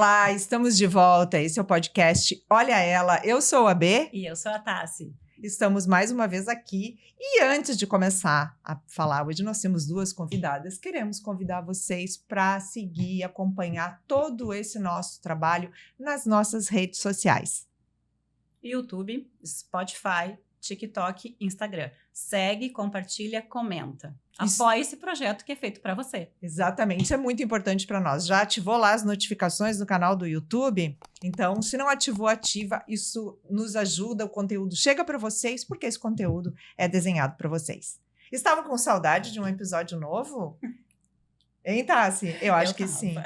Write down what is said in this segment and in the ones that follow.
Olá, estamos de volta. Esse é o podcast Olha Ela. Eu sou a B. E eu sou a Tassi. Estamos mais uma vez aqui. E antes de começar a falar, hoje nós temos duas convidadas. Queremos convidar vocês para seguir e acompanhar todo esse nosso trabalho nas nossas redes sociais. YouTube, Spotify, TikTok, Instagram. Segue, compartilha, comenta. Apoie esse projeto que é feito para você. Exatamente, isso é muito importante para nós. Já ativou lá as notificações no canal do YouTube? Então, se não ativou, ativa. Isso nos ajuda, o conteúdo chega para vocês, porque esse conteúdo é desenhado para vocês. Estavam com saudade de um episódio novo? Hein, Tassi? Eu acho que sim.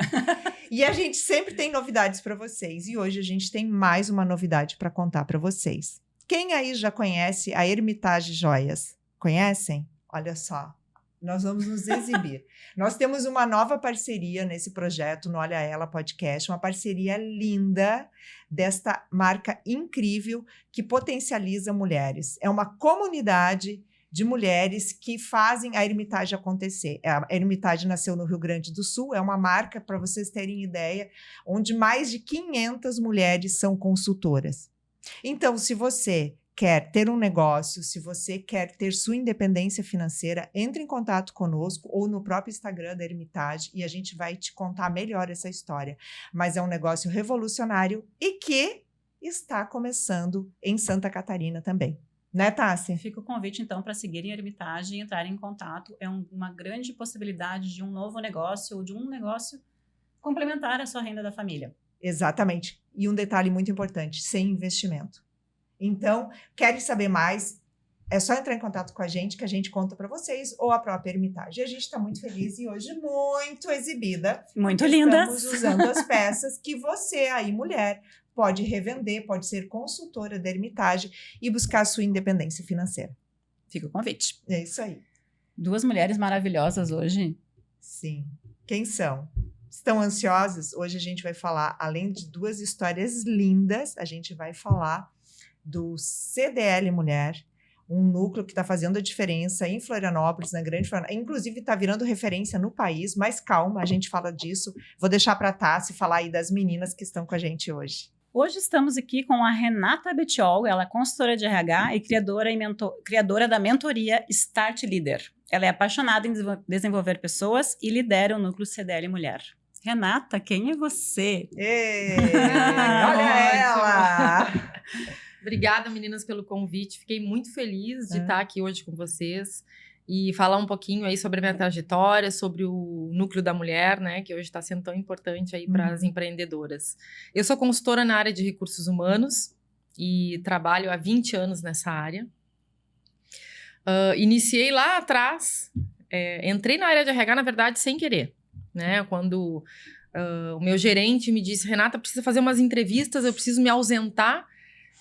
E a gente sempre tem novidades para vocês. E hoje a gente tem mais uma novidade para contar para vocês. Quem aí já conhece a Hermitage Joias? Conhecem? Olha só, nós vamos nos exibir. Nós temos uma nova parceria nesse projeto, no Olha Ela Podcast, uma parceria linda desta marca incrível que potencializa mulheres. É uma comunidade de mulheres que fazem a Hermitage acontecer. A Hermitage nasceu no Rio Grande do Sul, é uma marca, para vocês terem ideia, onde mais de 500 mulheres são consultoras. Então, se você quer ter um negócio, se você quer ter sua independência financeira, entre em contato conosco ou no próprio Instagram da Hermitage e a gente vai te contar melhor essa história. Mas é um negócio revolucionário e que está começando em Santa Catarina também. Né, Tassi? Fica o convite, então, para seguirem a Hermitage e entrarem em contato. É uma grande possibilidade de um novo negócio ou de um negócio complementar à sua renda da família. Exatamente. E um detalhe muito importante, sem investimento. Então, querem saber mais? É só entrar em contato com a gente que a gente conta para vocês ou a própria Hermitage. E a gente está muito feliz e hoje muito exibida. Muito lindas. Estamos usando as peças que você aí, mulher, pode revender, pode ser consultora da Hermitage e buscar a sua independência financeira. Fica o convite. É isso aí. Duas mulheres maravilhosas hoje. Sim. Quem são? Estão ansiosas? Hoje a gente vai falar, além de duas histórias lindas, a gente vai falar do CDL Mulher, um núcleo que está fazendo a diferença em Florianópolis, na Grande Florianópolis. Inclusive está virando referência no país, mas calma, a gente fala disso. Vou deixar para a Tassi falar aí das meninas que estão com a gente hoje. Hoje estamos aqui com a Renata Bettiol, ela é consultora de RH e criadora da mentoria Start Leader. Ela é apaixonada em desenvolver pessoas e lidera o núcleo CDL Mulher. Renata, quem é você? Ei, olha ela! Obrigada, meninas, pelo convite. Fiquei muito feliz de estar aqui hoje com vocês e falar um pouquinho aí sobre a minha trajetória, sobre o núcleo da mulher, né, que hoje está sendo tão importante aí para as empreendedoras. Eu sou consultora na área de recursos humanos e trabalho há 20 anos nessa área. Iniciei lá atrás, entrei na área de RH, na verdade, sem querer. Né? Quando o meu gerente me disse, Renata, precisa fazer umas entrevistas, eu preciso me ausentar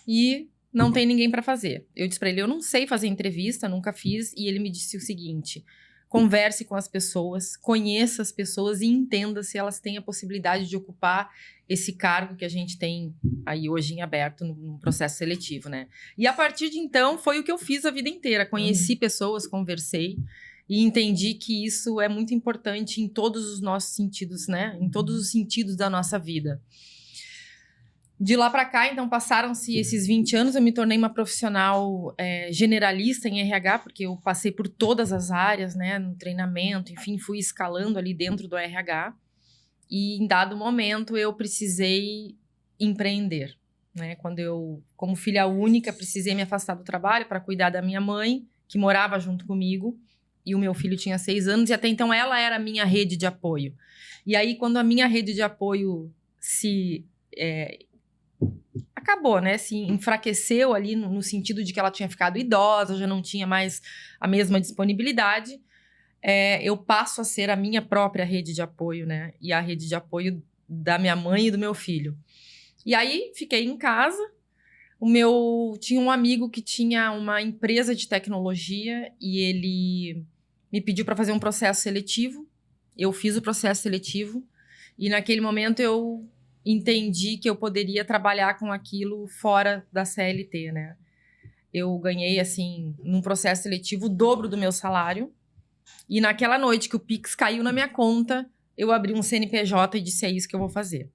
e não tem ninguém para fazer. Eu disse para ele, eu não sei fazer entrevista, nunca fiz, e ele me disse o seguinte, converse com as pessoas, conheça as pessoas e entenda se elas têm a possibilidade de ocupar esse cargo que a gente tem aí hoje em aberto no processo seletivo, né? E a partir de então, foi o que eu fiz a vida inteira, conheci pessoas, conversei, e entendi que isso é muito importante em todos os nossos sentidos, né? Em todos os sentidos da nossa vida. De lá para cá, então, passaram-se esses 20 anos, eu me tornei uma profissional generalista em RH, porque eu passei por todas as áreas, né? No treinamento, enfim, fui escalando ali dentro do RH. E em dado momento, eu precisei empreender, né? Quando eu, como filha única, precisei me afastar do trabalho para cuidar da minha mãe, que morava junto comigo. E o meu filho tinha 6 anos, e até então ela era a minha rede de apoio. E aí, quando a minha rede de apoio acabou, né? Se enfraqueceu ali no sentido de que ela tinha ficado idosa, já não tinha mais a mesma disponibilidade, eu passo a ser a minha própria rede de apoio, né? E a rede de apoio da minha mãe e do meu filho. E aí, fiquei em casa. Tinha um amigo que tinha uma empresa de tecnologia e ele me pediu para fazer um processo seletivo. Eu fiz o processo seletivo e naquele momento eu entendi que eu poderia trabalhar com aquilo fora da CLT, né? Eu ganhei, assim, num processo seletivo, o dobro do meu salário. E naquela noite que o Pix caiu na minha conta, eu abri um CNPJ e disse, é isso que eu vou fazer.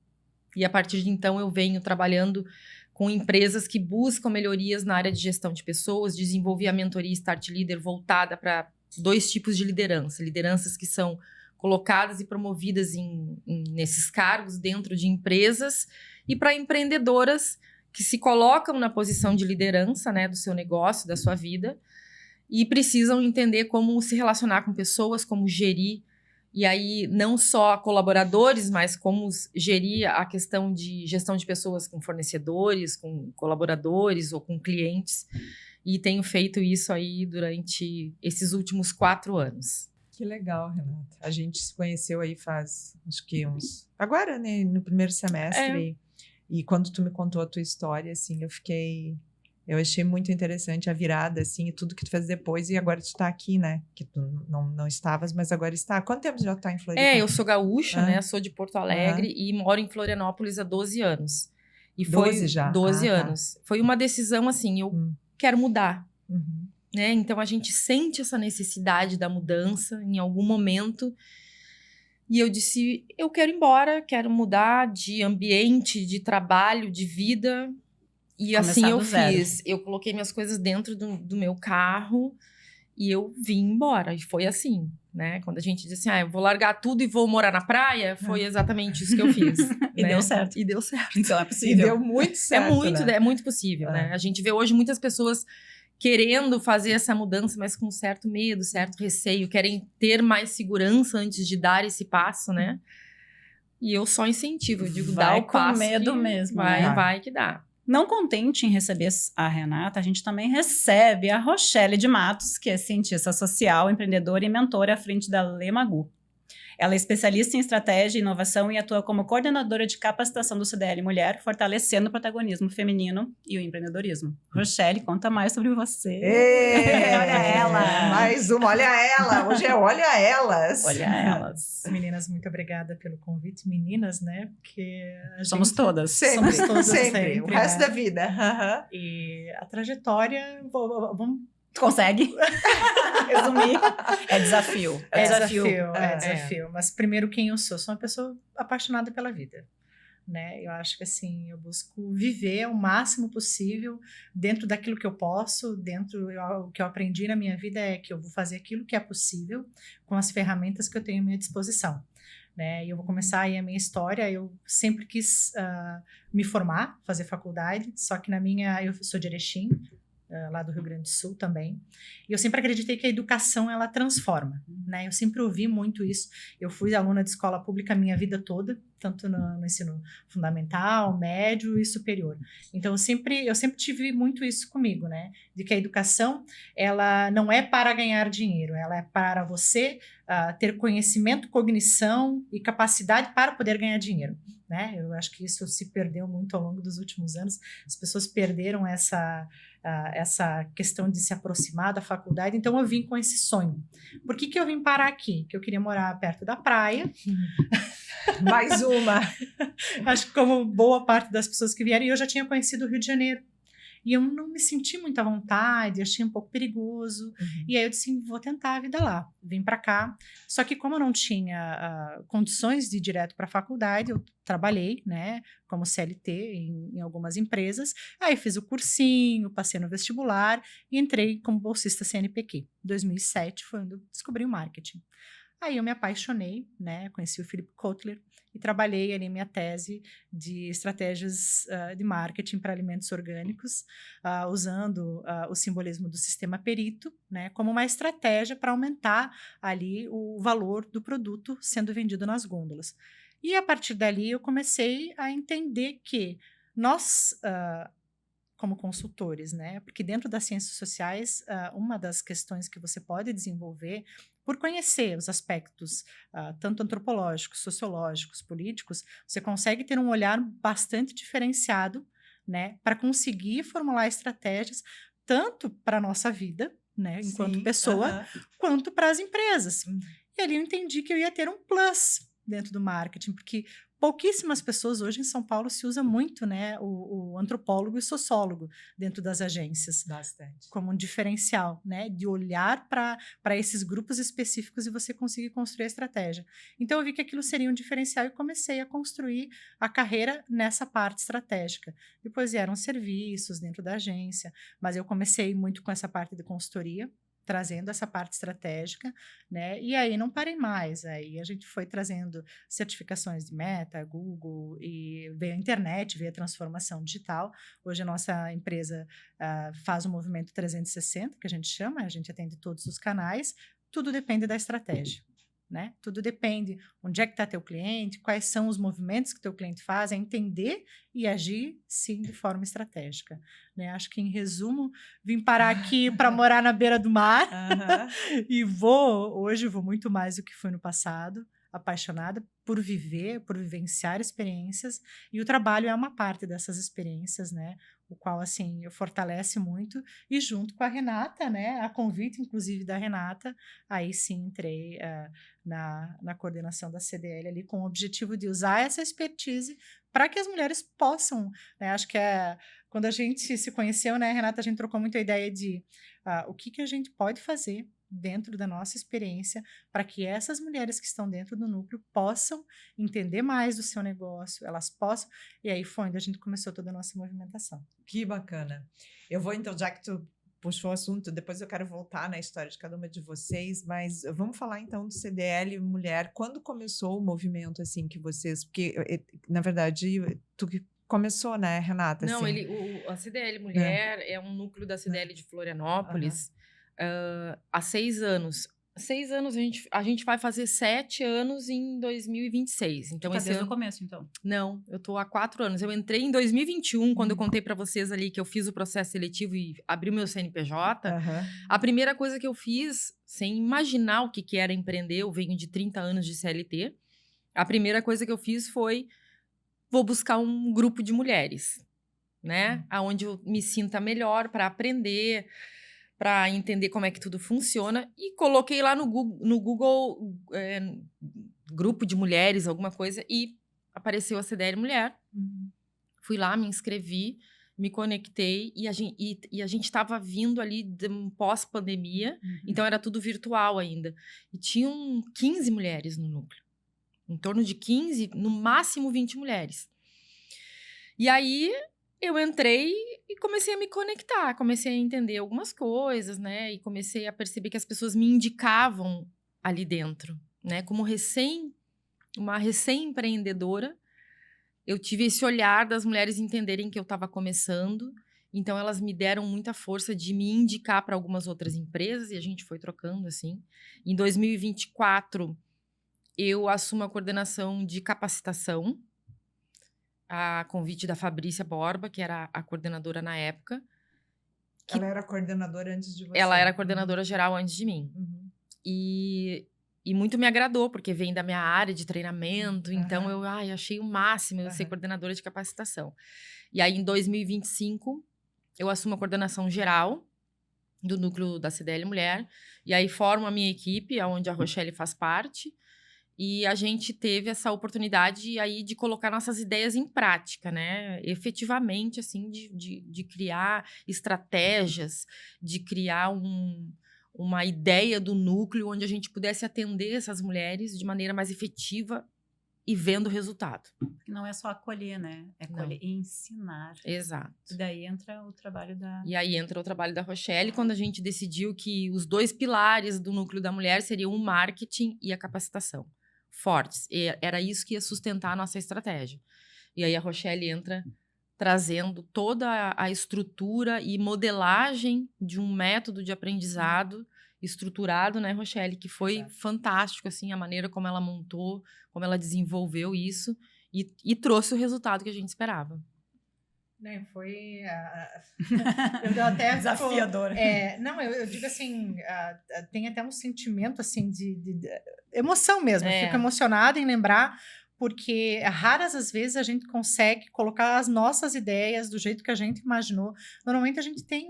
E a partir de então eu venho trabalhando com empresas que buscam melhorias na área de gestão de pessoas, desenvolvi a mentoria Start Leader voltada para 2 tipos de liderança. Lideranças que são colocadas e promovidas nesses cargos dentro de empresas e para empreendedoras que se colocam na posição de liderança, né, do seu negócio, da sua vida e precisam entender como se relacionar com pessoas, como gerir. E aí, não só colaboradores, mas como gerir a questão de gestão de pessoas com fornecedores, com colaboradores ou com clientes. E tenho feito isso aí durante esses últimos 4 anos. Que legal, Renata. A gente se conheceu aí faz, acho que agora, né, no primeiro semestre. E quando tu me contou a tua história, assim, eu achei muito interessante a virada, assim, e tudo que tu fez depois, e agora tu tá aqui, né? Que tu não estavas, mas agora está. Quanto tempo já tá em Floripa? Eu sou gaúcha, né? Sou de Porto Alegre e moro em Florianópolis há 12 anos. E 12 já? 12 anos. Tá. Foi uma decisão, assim, eu quero mudar. Uhum. Né? Então, a gente sente essa necessidade da mudança em algum momento. E eu disse, eu quero ir embora, quero mudar de ambiente, de trabalho, de vida. E Começar assim eu do zero. fiz. Eu coloquei minhas coisas dentro do meu carro e eu vim embora. E foi assim, né? Quando a gente disse assim, eu vou largar tudo e vou morar na praia, foi exatamente isso que eu fiz. E né? deu certo. E deu certo. Então é E possível. deu muito certo, né? É muito possível, né? A gente vê hoje muitas pessoas querendo fazer essa mudança, mas com certo medo, certo receio, querem ter mais segurança antes de dar esse passo, né? E eu só incentivo, eu digo, dá Vai o passo. com medo que mesmo, Vai, né? vai que dá. Não contente em receber a Renata, a gente também recebe a Rochelle de Matos, que é cientista social, empreendedora e mentora à frente da Lemagu. Ela é especialista em estratégia e inovação e atua como coordenadora de capacitação do CDL Mulher, fortalecendo o protagonismo feminino e o empreendedorismo. Rochelle, conta mais sobre você. Olha ela! Mais uma, olha ela! Hoje é olha elas! Olha elas! Meninas, muito obrigada pelo convite. Meninas, né? Porque a Somos gente... todas. Sempre, Somos todas sempre. O resto né? da vida. E a trajetória, vamos... Tu consegue? Resumir. É desafio. É desafio. Mas primeiro, quem eu sou? Sou uma pessoa apaixonada pela vida. Né? Eu acho que assim, eu busco viver o máximo possível dentro daquilo que eu posso, o que eu aprendi na minha vida é que eu vou fazer aquilo que é possível com as ferramentas que eu tenho à minha disposição. Né? E eu vou começar aí a minha história. Eu sempre quis me formar, fazer faculdade, só que eu sou de Erechim, lá do Rio Grande do Sul também. E eu sempre acreditei que a educação, ela transforma, né? Eu sempre ouvi muito isso. Eu fui aluna de escola pública a minha vida toda, tanto no ensino fundamental, médio e superior. Então, eu sempre tive muito isso comigo, né? De que a educação, ela não é para ganhar dinheiro, ela é para você ter conhecimento, cognição e capacidade para poder ganhar dinheiro. Né? Eu acho que isso se perdeu muito ao longo dos últimos anos. As pessoas perderam essa questão de se aproximar da faculdade. Então eu vim com esse sonho. Por que eu vim parar aqui? Que eu queria morar perto da praia. Mais uma. Acho que como boa parte das pessoas que vieram, eu já tinha conhecido o Rio de Janeiro. E eu não me senti muito à vontade, achei um pouco perigoso. E aí eu disse, vou tentar a vida lá. Vim para cá. Só que como eu não tinha condições de ir direto para a faculdade, eu trabalhei, né, como CLT em algumas empresas. Aí fiz o cursinho, passei no vestibular e entrei como bolsista CNPq. 2007 foi quando eu descobri o marketing. Aí eu me apaixonei, né, conheci o Philip Kotler e trabalhei ali minha tese de estratégias de marketing para alimentos orgânicos, usando o simbolismo do sistema Perito, né, como uma estratégia para aumentar ali o valor do produto sendo vendido nas gôndolas. E a partir dali eu comecei a entender que nós, como consultores, né, porque dentro das ciências sociais, uma das questões que você pode desenvolver por conhecer os aspectos tanto antropológicos, sociológicos, políticos, você consegue ter um olhar bastante diferenciado, né, para conseguir formular estratégias tanto para a nossa vida, né, enquanto pessoa, quanto para as empresas. E ali eu entendi que eu ia ter um plus dentro do marketing, porque pouquíssimas pessoas hoje em São Paulo se usa muito, né, o antropólogo e sociólogo dentro das agências. Bastante. Como um diferencial, né, de olhar para esses grupos específicos e você conseguir construir a estratégia. Então, eu vi que aquilo seria um diferencial e comecei a construir a carreira nessa parte estratégica. Depois vieram serviços dentro da agência, mas eu comecei muito com essa parte de consultoria, trazendo essa parte estratégica, né? E aí não parei mais. Aí a gente foi trazendo certificações de Meta, Google, e veio a internet, veio a transformação digital. Hoje a nossa empresa faz o movimento 360, que a gente chama, a gente atende todos os canais, tudo depende da estratégia. Né? Tudo depende onde é que está teu cliente, quais são os movimentos que teu cliente faz, é entender e agir, sim, de forma estratégica. Né? Acho que, em resumo, vim parar aqui para morar na beira do mar e hoje vou muito mais do que fui no passado, apaixonada por viver, por vivenciar experiências, e o trabalho é uma parte dessas experiências, né? O qual, assim, eu fortalece muito, e junto com a Renata, né, a convite, inclusive, da Renata, aí sim entrei na coordenação da CDL ali, com o objetivo de usar essa expertise para que as mulheres possam, né, acho que quando a gente se conheceu, né, Renata, a gente trocou muito a ideia de o que a gente pode fazer dentro da nossa experiência para que essas mulheres que estão dentro do núcleo possam entender mais do seu negócio, elas possam, e aí foi onde a gente começou toda a nossa movimentação. Que bacana. Eu vou, então, já que tu puxou o assunto, depois eu quero voltar na história de cada uma de vocês, mas vamos falar, então, do CDL Mulher. Quando começou o movimento, assim, que vocês... Porque, na verdade, tu que começou, né, Renata? Não, assim. a CDL Mulher é um núcleo da CDL de Florianópolis há 6 anos. 6 anos, a gente vai fazer 7 anos em 2026. Então, Tá desde o começo, então. Não, eu tô há 4 anos. Eu entrei em 2021, quando eu contei para vocês ali que eu fiz o processo seletivo e abri o meu CNPJ. A primeira coisa que eu fiz, sem imaginar o que era empreender, eu venho de 30 anos de CLT, a primeira coisa que eu fiz foi, vou buscar um grupo de mulheres, né? Onde eu me sinta melhor para aprender, para entender como é que tudo funciona, e coloquei lá no Google grupo de mulheres, alguma coisa, e apareceu a CDL Mulher. Fui lá, me inscrevi, me conectei, e a gente estava vindo ali de um pós-pandemia, então era tudo virtual ainda. E tinham 15 mulheres no núcleo. Em torno de 15, no máximo 20 mulheres. E aí eu entrei e comecei a me conectar, comecei a entender algumas coisas, né? E comecei a perceber que as pessoas me indicavam ali dentro, né? Como uma recém-empreendedora, eu tive esse olhar das mulheres entenderem que eu estava começando, então elas me deram muita força de me indicar para algumas outras empresas, e a gente foi trocando, assim. Em 2024, eu assumo a coordenação de capacitação, a convite da Fabrícia Borba, que era a coordenadora na época. Ela era coordenadora antes de você? Ela era coordenadora geral antes de mim. E muito me agradou, porque vem da minha área de treinamento, então eu achei o máximo eu ser coordenadora de capacitação. E aí, em 2025, eu assumo a coordenação geral do núcleo da CDL Mulher, e aí formo a minha equipe, onde a Rochelle faz parte, e a gente teve essa oportunidade aí de colocar nossas ideias em prática, né? Efetivamente, assim, de criar estratégias, de criar uma ideia do núcleo onde a gente pudesse atender essas mulheres de maneira mais efetiva e vendo resultado. Não é só acolher, né? É acolher e ensinar. Exato. E daí entra o trabalho da... E aí entra o trabalho da Rochelle, quando a gente decidiu que os 2 pilares do núcleo da mulher seriam o marketing e a capacitação. Fortes. E era isso que ia sustentar a nossa estratégia. E aí a Rochelle entra trazendo toda a estrutura e modelagem de um método de aprendizado estruturado, né, Rochelle? Que foi fantástico, assim, a maneira como ela montou, como ela desenvolveu isso e trouxe o resultado que a gente esperava. Né, foi... eu até desafiador. Não, eu digo assim, tem até um sentimento, assim, de emoção mesmo. Eu fico emocionada em lembrar, porque raras as vezes a gente consegue colocar as nossas ideias do jeito que a gente imaginou. Normalmente a gente tem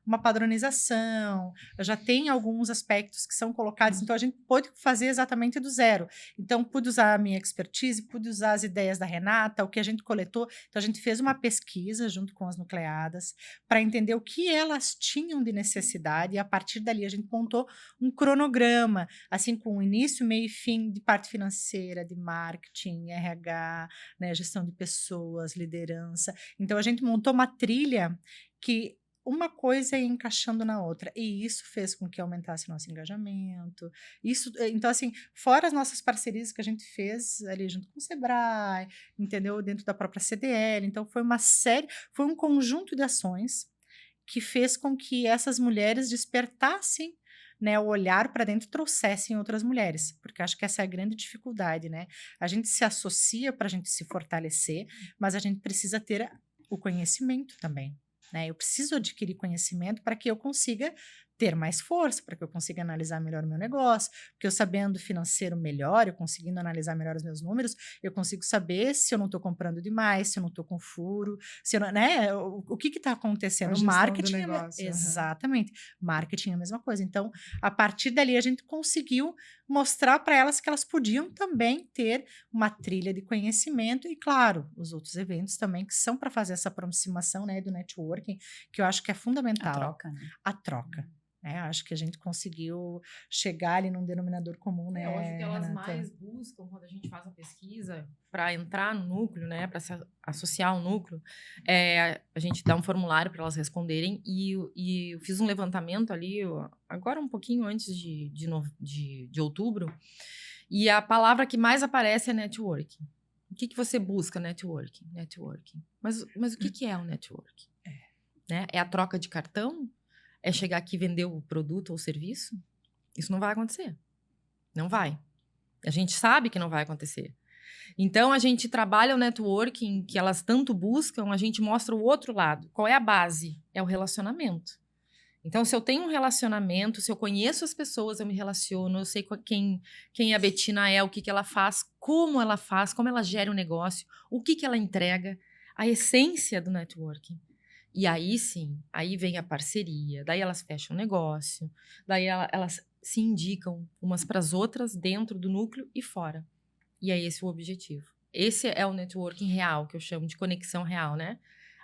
uma padronização, já tem alguns aspectos que são colocados, então a gente pode fazer exatamente do zero. Então, pude usar a minha expertise, pude usar as ideias da Renata, o que a gente coletou. Então, a gente fez uma pesquisa junto com as nucleadas para entender o que elas tinham de necessidade, e a partir dali a gente montou um cronograma, assim, com início, meio e fim de parte financeira, de marketing, RH, né, gestão de pessoas, liderança. Então, a gente montou uma trilha que uma coisa ia encaixando na outra, e isso fez com que aumentasse nosso engajamento. Então, assim, fora as nossas parcerias que a gente fez ali junto com o Sebrae, entendeu? Dentro da própria CDL. Então, foi um conjunto de ações que fez com que essas mulheres despertassem, né, o olhar para dentro, trouxessem outras mulheres, porque acho que essa é a grande dificuldade, né? A gente se associa para a gente se fortalecer, mas a gente precisa ter o conhecimento também, né? Eu preciso adquirir conhecimento para que eu consiga ter mais força, para que eu consiga analisar melhor o meu negócio, porque eu sabendo financeiro melhor, eu conseguindo analisar melhor os meus números, eu consigo saber se eu não estou comprando demais, se eu não estou com furo, se eu não, né? O que está acontecendo? A O gestão do marketing negócio, exatamente. Marketing é a mesma coisa. Então, a partir dali, a gente conseguiu mostrar para elas que elas podiam também ter uma trilha de conhecimento e, claro, os outros eventos também que são para fazer essa aproximação, né, do networking, que eu acho que é fundamental. A troca, né? A troca. Acho que a gente conseguiu chegar ali num denominador comum, né? Hoje o que elas Renata? mais buscam quando a gente faz a pesquisa para entrar no núcleo, né, para se associar ao núcleo, a gente dá um formulário para elas responderem e eu fiz um levantamento ali agora um pouquinho antes de outubro, e a palavra que mais aparece é networking. O que você busca? Networking. Mas o que é o networking? Né? É a troca de cartão? É chegar aqui e vender o produto ou o serviço? Isso não vai acontecer. Não vai. A gente sabe que não vai acontecer. Então, a gente trabalha o networking que elas tanto buscam, a gente mostra o outro lado. Qual é a base? É o relacionamento. Então, se eu tenho um relacionamento, se eu conheço as pessoas, eu me relaciono, eu sei quem a Betina é, o que ela faz, como ela gera o negócio, o que ela entrega, a essência do networking. E aí sim, aí vem a parceria, daí elas fecham o negócio, daí elas se indicam umas para as outras dentro do núcleo e fora. E é esse o objetivo. Esse é o networking real, que eu chamo de conexão real, né?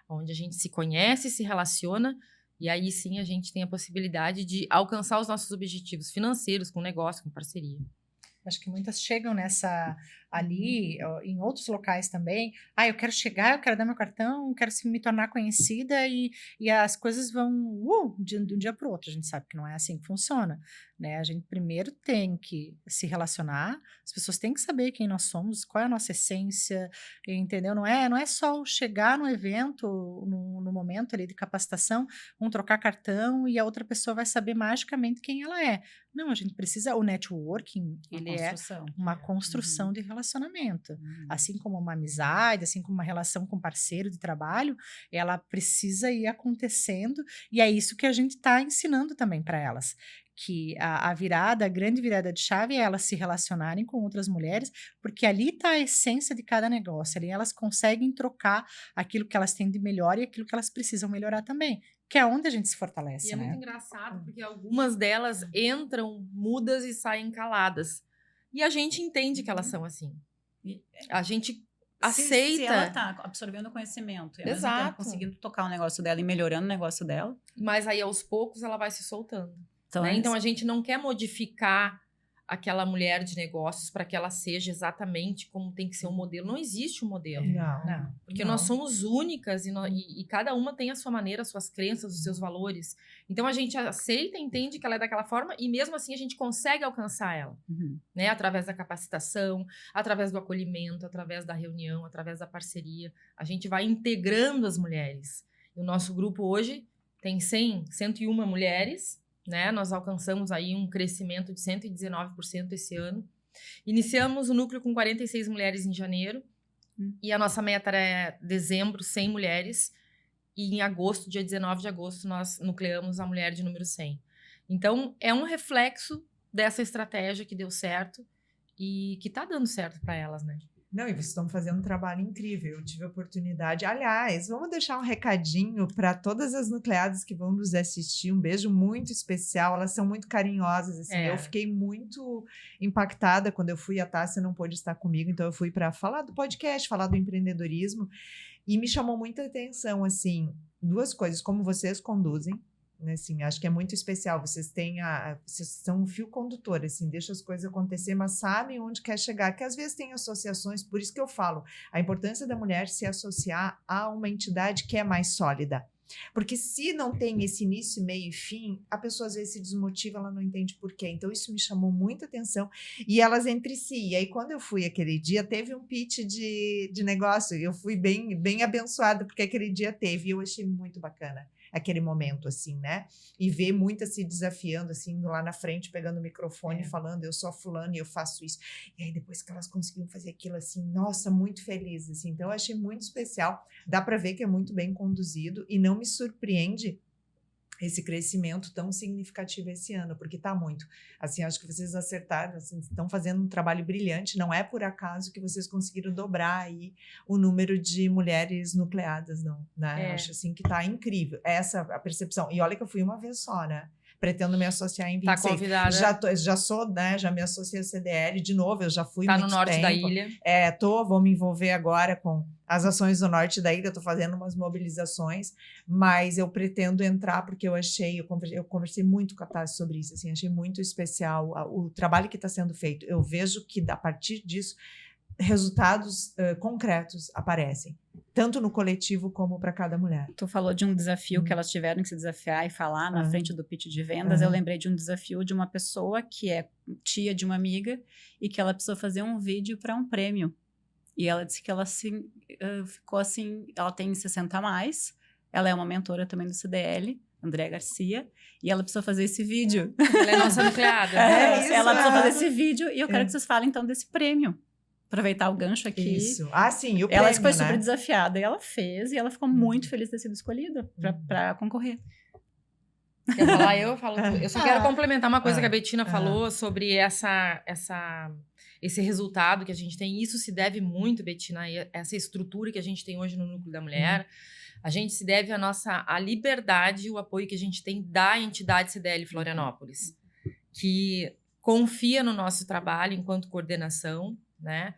Onde a gente se conhece, se relaciona, e aí sim a gente tem a possibilidade de alcançar os nossos objetivos financeiros, com negócio, com parceria. Acho que muitas chegam ali, em outros locais também. Eu quero chegar, eu quero dar meu cartão, quero me tornar conhecida e as coisas vão de um dia para o outro. A gente sabe que não é assim que funciona, né? A gente primeiro tem que se relacionar, as pessoas têm que saber quem nós somos, qual é a nossa essência, entendeu? Não é só chegar no evento, no momento ali de capacitação, trocar cartão e a outra pessoa vai saber magicamente quem ela é. Não, a gente precisa, o networking, ele é uma construção de relacionamento. Assim como uma amizade, assim como uma relação com parceiro de trabalho, ela precisa ir acontecendo, e é isso que a gente está ensinando também para elas. Que a grande virada de chave é elas se relacionarem com outras mulheres, porque ali está a essência de cada negócio, ali elas conseguem trocar aquilo que elas têm de melhor e aquilo que elas precisam melhorar também, que é onde a gente se fortalece, E é né? muito engraçado, porque algumas delas entram mudas e saem caladas. E a gente entende que elas são assim. A gente aceita. Se ela tá absorvendo conhecimento e ao mesmo tempo Exato. conseguindo tocar o negócio dela e melhorando o negócio dela. Mas aí, aos poucos, ela vai se soltando. Então, Né? Então, a gente não quer modificar aquela mulher de negócios para que ela seja exatamente como tem que ser um modelo. Não existe um modelo. Não. Porque nós somos únicas e cada uma tem a sua maneira, as suas crenças, os seus valores. Então, a gente aceita, entende que ela é daquela forma e mesmo assim a gente consegue alcançar ela. Né? Através da capacitação, através do acolhimento, através da reunião, através da parceria. A gente vai integrando as mulheres. E o nosso grupo hoje tem 101 mulheres, né? Nós alcançamos aí um crescimento de 119% esse ano. Iniciamos o núcleo com 46 mulheres em janeiro. E a nossa meta é dezembro, 100 mulheres. E em agosto, dia 19 de agosto, nós nucleamos a mulher de número 100. Então, é um reflexo dessa estratégia que deu certo e que está dando certo para elas, né? Não, e vocês estão fazendo um trabalho incrível. Eu tive a oportunidade. Aliás, vamos deixar um recadinho para todas as nucleadas que vão nos assistir. Um beijo muito especial. Elas são muito carinhosas. Assim. Eu fiquei muito impactada quando eu fui. A Tássia não pôde estar comigo, então eu fui para falar do podcast, falar do empreendedorismo. E me chamou muita atenção, assim, duas coisas. Como vocês conduzem. Assim, acho que é muito especial, vocês são um fio condutor, assim, deixa as coisas acontecer, mas sabem onde quer chegar, que às vezes tem associações, por isso que eu falo, a importância da mulher se associar a uma entidade que é mais sólida, porque se não tem esse início, meio e fim, a pessoa às vezes se desmotiva, ela não entende por quê, então isso me chamou muita atenção, e elas entre si, e aí quando eu fui aquele dia, teve um pitch de negócio, eu fui bem abençoada, porque aquele dia teve, e eu achei muito bacana aquele momento, assim, né? E ver muitas se desafiando, assim, indo lá na frente, pegando o microfone, falando, eu sou a fulana e eu faço isso. E aí, depois que elas conseguiram fazer aquilo, assim, nossa, muito felizes, assim. Então, eu achei muito especial. Dá para ver que é muito bem conduzido e não me surpreende esse crescimento tão significativo esse ano, porque está muito. Assim, acho que vocês acertaram, assim, estão fazendo um trabalho brilhante, não é por acaso que vocês conseguiram dobrar aí o número de mulheres nucleadas, não, né? Acho assim que está incrível, essa a percepção. E olha que eu fui uma vez só, né? Pretendo me associar em 26. Tá convidada. Já sou, né? Já me associei ao CDL de novo, eu já fui Tá muito no norte tempo. da ilha. Vou me envolver agora com as ações do norte da ilha, estou fazendo umas mobilizações, mas eu pretendo entrar porque eu conversei muito com a Tássia sobre isso, assim, achei muito especial o trabalho que está sendo feito. Eu vejo que a partir disso resultados concretos aparecem, tanto no coletivo como para cada mulher. Tu falou de um desafio que elas tiveram que se desafiar e falar na frente do pitch de vendas. Eu lembrei de um desafio de uma pessoa que é tia de uma amiga e que ela precisou fazer um vídeo para um prêmio. E ela disse que ela ficou assim, ela tem 60 a mais, ela é uma mentora também do CDL, Andréa Garcia, e ela precisou fazer esse vídeo. Ela é nossa nucleada. Ela precisou fazer esse vídeo e eu quero que vocês falem então desse prêmio. Aproveitar o gancho aqui. Isso. Sim, e o ela prêmio, foi super desafiada e ela fez, e ela ficou muito feliz de ter sido escolhida para concorrer. Quer falar? Eu falo. Eu só quero complementar uma coisa que a Bettina falou sobre esse resultado que a gente tem. Isso se deve muito, Bettina, a essa estrutura que a gente tem hoje no Núcleo da Mulher. A gente se deve à liberdade e o apoio que a gente tem da entidade CDL Florianópolis, que confia no nosso trabalho enquanto coordenação, né?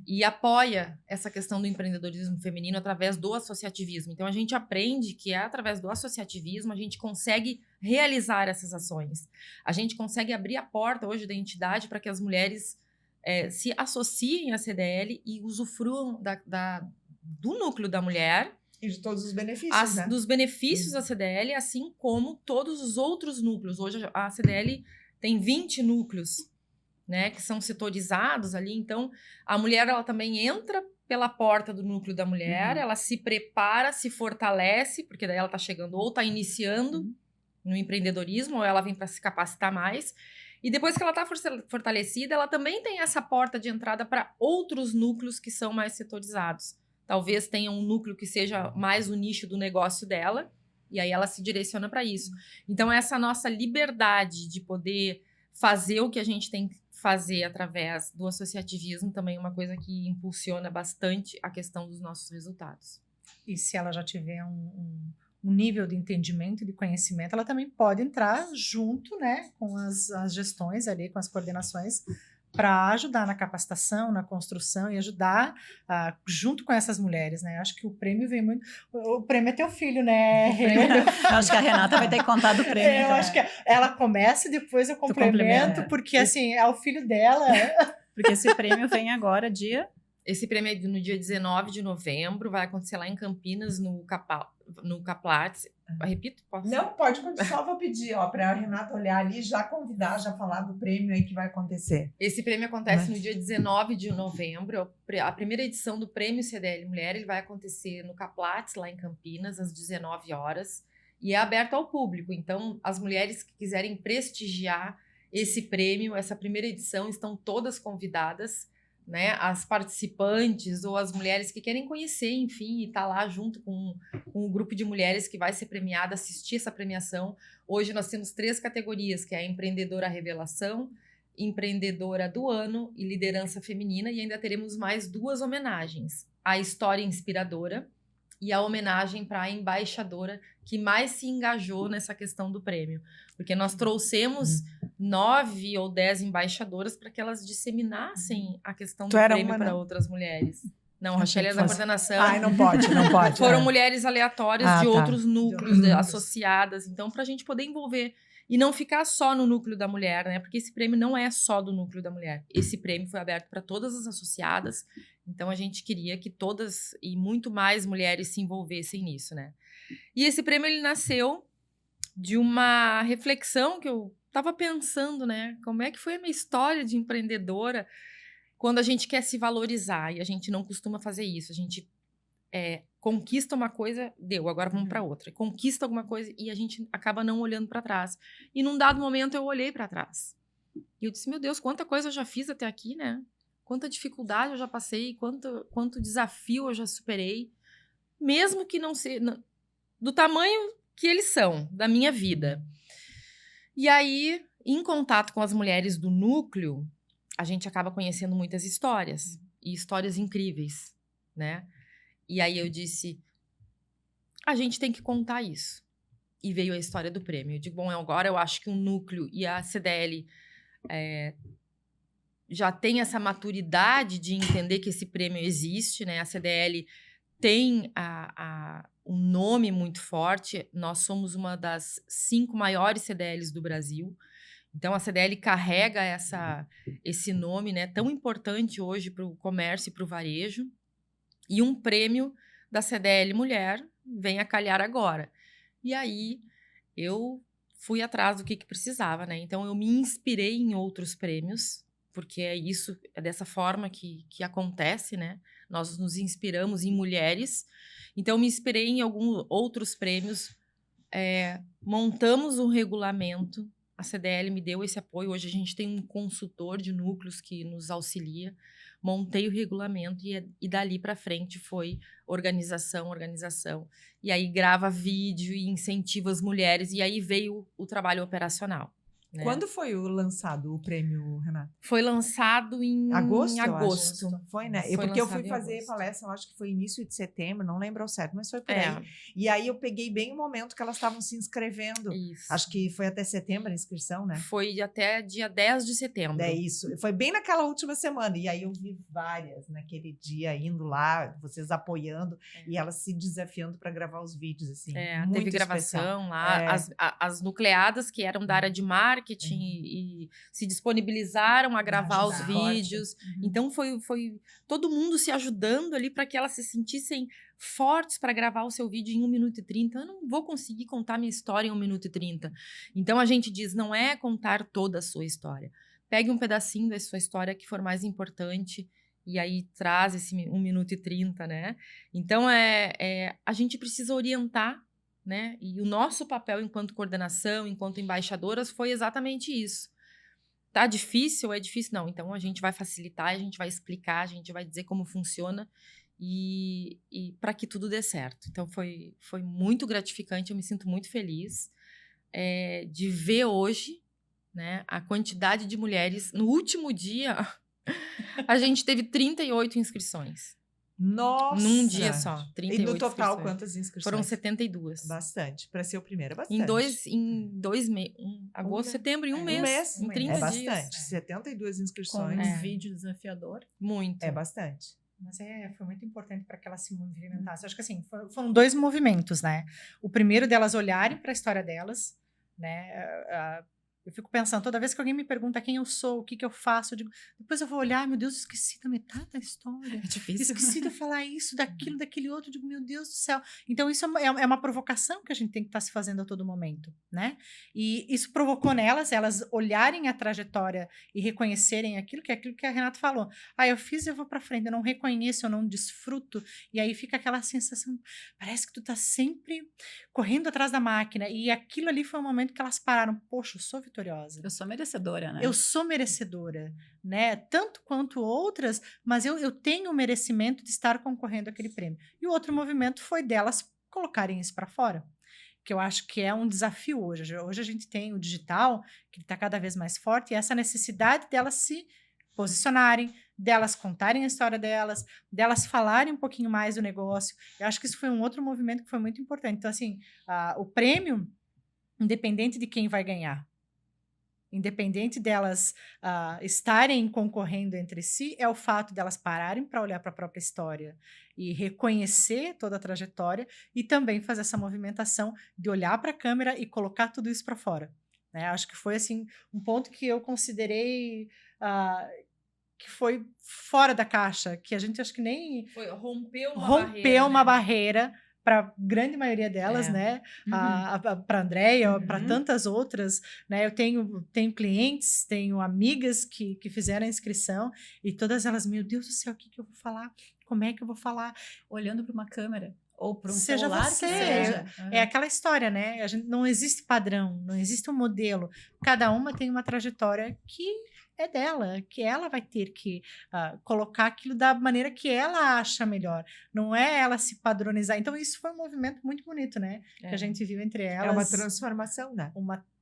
E apoia essa questão do empreendedorismo feminino através do associativismo. Então, a gente aprende que através do associativismo a gente consegue realizar essas ações. A gente consegue abrir a porta hoje da entidade para que as mulheres se associem à CDL e usufruam do núcleo da mulher. E de todos os benefícios, né? Dos benefícios da CDL, assim como todos os outros núcleos. Hoje, a CDL tem 20 núcleos, né, que são setorizados ali. Então, a mulher ela também entra pela porta do núcleo da mulher, ela se prepara, se fortalece, porque daí ela está chegando ou está iniciando no empreendedorismo, ou ela vem para se capacitar mais. E depois que ela está fortalecida, ela também tem essa porta de entrada para outros núcleos que são mais setorizados. Talvez tenha um núcleo que seja mais o nicho do negócio dela, e aí ela se direciona para isso. Então, essa nossa liberdade de poder fazer o que a gente tem que fazer através do associativismo também é uma coisa que impulsiona bastante a questão dos nossos resultados. E se ela já tiver um nível de entendimento e de conhecimento, ela também pode entrar junto, né, com as gestões ali, com as coordenações, para ajudar na capacitação, na construção e ajudar junto com essas mulheres, né? Acho que o prêmio vem muito... O prêmio é teu filho, né? Acho que a Renata vai ter que contar do prêmio. Eu acho que ela começa e depois eu complemento, porque assim, é o filho dela. Porque esse prêmio vem agora, Esse prêmio é no dia 19 de novembro, vai acontecer lá em Campinas, no Caplatz. Repito? Posso? Não, pode, só vou pedir, para a Renata olhar ali, já convidar, já falar do prêmio aí que vai acontecer. Esse prêmio acontece no dia 19 de novembro, a primeira edição do Prêmio CDL Mulher, ele vai acontecer no Caplatz, lá em Campinas, às 19 horas, e é aberto ao público, então as mulheres que quiserem prestigiar esse prêmio, essa primeira edição, estão todas convidadas, né, as participantes ou as mulheres que querem conhecer, enfim, e estar lá junto com um grupo de mulheres que vai ser premiada, assistir essa premiação. Hoje nós temos 3 categorias, que é a empreendedora revelação, empreendedora do ano e liderança feminina, e ainda teremos mais 2 homenagens. A história inspiradora e a homenagem para a embaixadora que mais se engajou nessa questão do prêmio. Porque nós trouxemos 9 ou 10 embaixadoras para que elas disseminassem a questão do prêmio para outras mulheres. Não, Rochelle é da coordenação. Ai, não pode. Foram mulheres aleatórias de outros núcleos associadas. Então, para a gente poder envolver e não ficar só no núcleo da mulher, né? Porque esse prêmio não é só do núcleo da mulher. Esse prêmio foi aberto para todas as associadas. Então, a gente queria que todas e muito mais mulheres se envolvessem nisso, né? E esse prêmio, ele nasceu de uma reflexão que eu estava pensando, né? Como é que foi a minha história de empreendedora quando a gente quer se valorizar, e a gente não costuma fazer isso. A gente conquista uma coisa, deu, agora vamos para outra. Conquista alguma coisa e a gente acaba não olhando para trás. E num dado momento eu olhei para trás. E eu disse, meu Deus, quanta coisa eu já fiz até aqui, né? Quanta dificuldade eu já passei, quanto desafio eu já superei. Mesmo que não seja do tamanho que eles são, da minha vida. E aí, em contato com as mulheres do núcleo, a gente acaba conhecendo muitas histórias. E histórias incríveis, né? E aí eu disse, a gente tem que contar isso. E veio a história do prêmio. Eu digo, bom, agora eu acho que o núcleo e a CDL já tem essa maturidade de entender que esse prêmio existe, né? A CDL tem um nome muito forte. Nós somos uma das 5 maiores CDLs do Brasil. Então, a CDL carrega esse nome, né, tão importante hoje para o comércio e para o varejo. E um prêmio da CDL Mulher vem a calhar agora. E aí, eu fui atrás do que precisava, né? Então, eu me inspirei em outros prêmios, porque é dessa forma que acontece, né? Nós nos inspiramos em mulheres. Então, eu me inspirei em alguns outros prêmios. Montamos um regulamento. A CDL me deu esse apoio. Hoje a gente tem um consultor de núcleos que nos auxilia. Montei o regulamento e dali para frente foi organização. E aí grava vídeo e incentiva as mulheres. E aí veio o trabalho operacional. Né? Quando foi lançado o prêmio, Renata? Foi lançado em agosto. Foi, né? Porque eu fui fazer palestra, eu acho que foi início de setembro, não lembro ao certo, mas foi por aí. E aí eu peguei bem o momento que elas estavam se inscrevendo. Isso. Acho que foi até setembro a inscrição, né? Foi até dia 10 de setembro. É isso. Foi bem naquela última semana. E aí eu vi várias naquele dia indo lá, vocês apoiando e elas se desafiando para gravar os vídeos, assim. Muito teve gravação lá. As nucleadas que eram da área de marketing e se disponibilizaram a gravar os vídeos. Então, foi todo mundo se ajudando ali para que elas se sentissem fortes para gravar o seu vídeo em 1 minuto e 30. Eu não vou conseguir contar minha história em 1 minuto e 30. Então, a gente diz, não é contar toda a sua história. Pegue um pedacinho da sua história que for mais importante e aí traz esse 1 minuto e 30, né? Então, a gente precisa orientar, né? E o nosso papel enquanto coordenação, enquanto embaixadoras, foi exatamente isso. Tá difícil? É difícil? Não. Então, a gente vai facilitar, a gente vai explicar, a gente vai dizer como funciona e para que tudo dê certo. Então, foi muito gratificante, eu me sinto muito feliz de ver hoje, né, a quantidade de mulheres. No último dia, a gente teve 38 inscrições. Nossa! Num dia só, 38 E no total, inscrições. Quantas inscrições? Foram 72. Bastante. Para ser o primeiro, é bastante. Em 2 meses. Agosto, setembro, em um mês. Em 30 dias. É bastante. 72 inscrições. Com um vídeo desafiador. Muito. É bastante. Mas foi muito importante para que elas se movimentassem. Acho que assim, foram 2 movimentos, né? O primeiro delas olharem para a história delas, né? Eu fico pensando, toda vez que alguém me pergunta quem eu sou, o que eu faço, eu digo, depois eu vou olhar, meu Deus, esqueci da metade da história. É difícil. Esqueci de falar isso, daquilo, daquele outro. Eu digo, meu Deus do céu. Então, isso é uma provocação que a gente tem que estar se fazendo a todo momento, né? E isso provocou nelas, elas olharem a trajetória e reconhecerem aquilo que a Renata falou. Eu fiz e eu vou pra frente, eu não reconheço, eu não desfruto. E aí fica aquela sensação, parece que tu tá sempre correndo atrás da máquina. E aquilo ali foi um momento que elas pararam. Poxa, eu sou vitoriosa. Eu sou merecedora, né? Eu sou merecedora, né? Tanto quanto outras, mas eu tenho o merecimento de estar concorrendo àquele prêmio. E o outro movimento foi delas colocarem isso para fora. que eu acho que é um desafio hoje. Hoje a gente tem o digital, que está cada vez mais forte, e essa necessidade delas se posicionarem, delas contarem a história delas falarem um pouquinho mais do negócio. Eu acho que isso foi um outro movimento que foi muito importante. Então, assim, o prêmio, independente de quem vai ganhar, independente delas estarem concorrendo entre si, é o fato delas pararem para olhar para a própria história e reconhecer toda a trajetória e também fazer essa movimentação de olhar para a câmera e colocar tudo isso para fora. Né? Acho que foi assim um ponto que eu considerei que foi fora da caixa, que a gente acho que nem rompeu uma barreira para a grande maioria delas, né? Para a Andréia, para tantas outras, né? Eu tenho clientes, tenho amigas que fizeram a inscrição e todas elas, meu Deus do céu, o que eu vou falar? Como é que eu vou falar? Olhando para uma câmera ou para um Seja celular você. que seja. É aquela história, né? Não existe padrão, não existe um modelo. Cada uma tem uma trajetória que é dela, que ela vai ter que colocar aquilo da maneira que ela acha melhor. Não é ela se padronizar. Então, isso foi um movimento muito bonito, né? Que a gente viu entre elas. É uma transformação, né?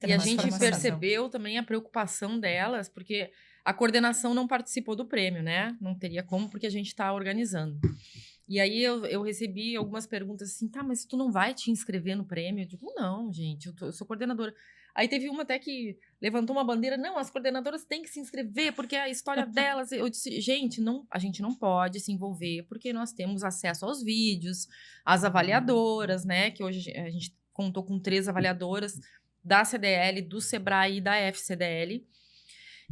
E a gente percebeu também a preocupação delas, porque a coordenação não participou do prêmio, né? Não teria como, porque a gente está organizando. E aí eu recebi algumas perguntas assim, tá, mas tu não vai te inscrever no prêmio? Eu digo, não, gente, eu sou coordenadora. Aí teve uma até que levantou uma bandeira, não, as coordenadoras têm que se inscrever, porque é a história delas. Eu disse, gente, a gente não pode se envolver, porque nós temos acesso aos vídeos, às avaliadoras, né? Que hoje a gente contou com 3 avaliadoras da CDL, do Sebrae e da FCDL.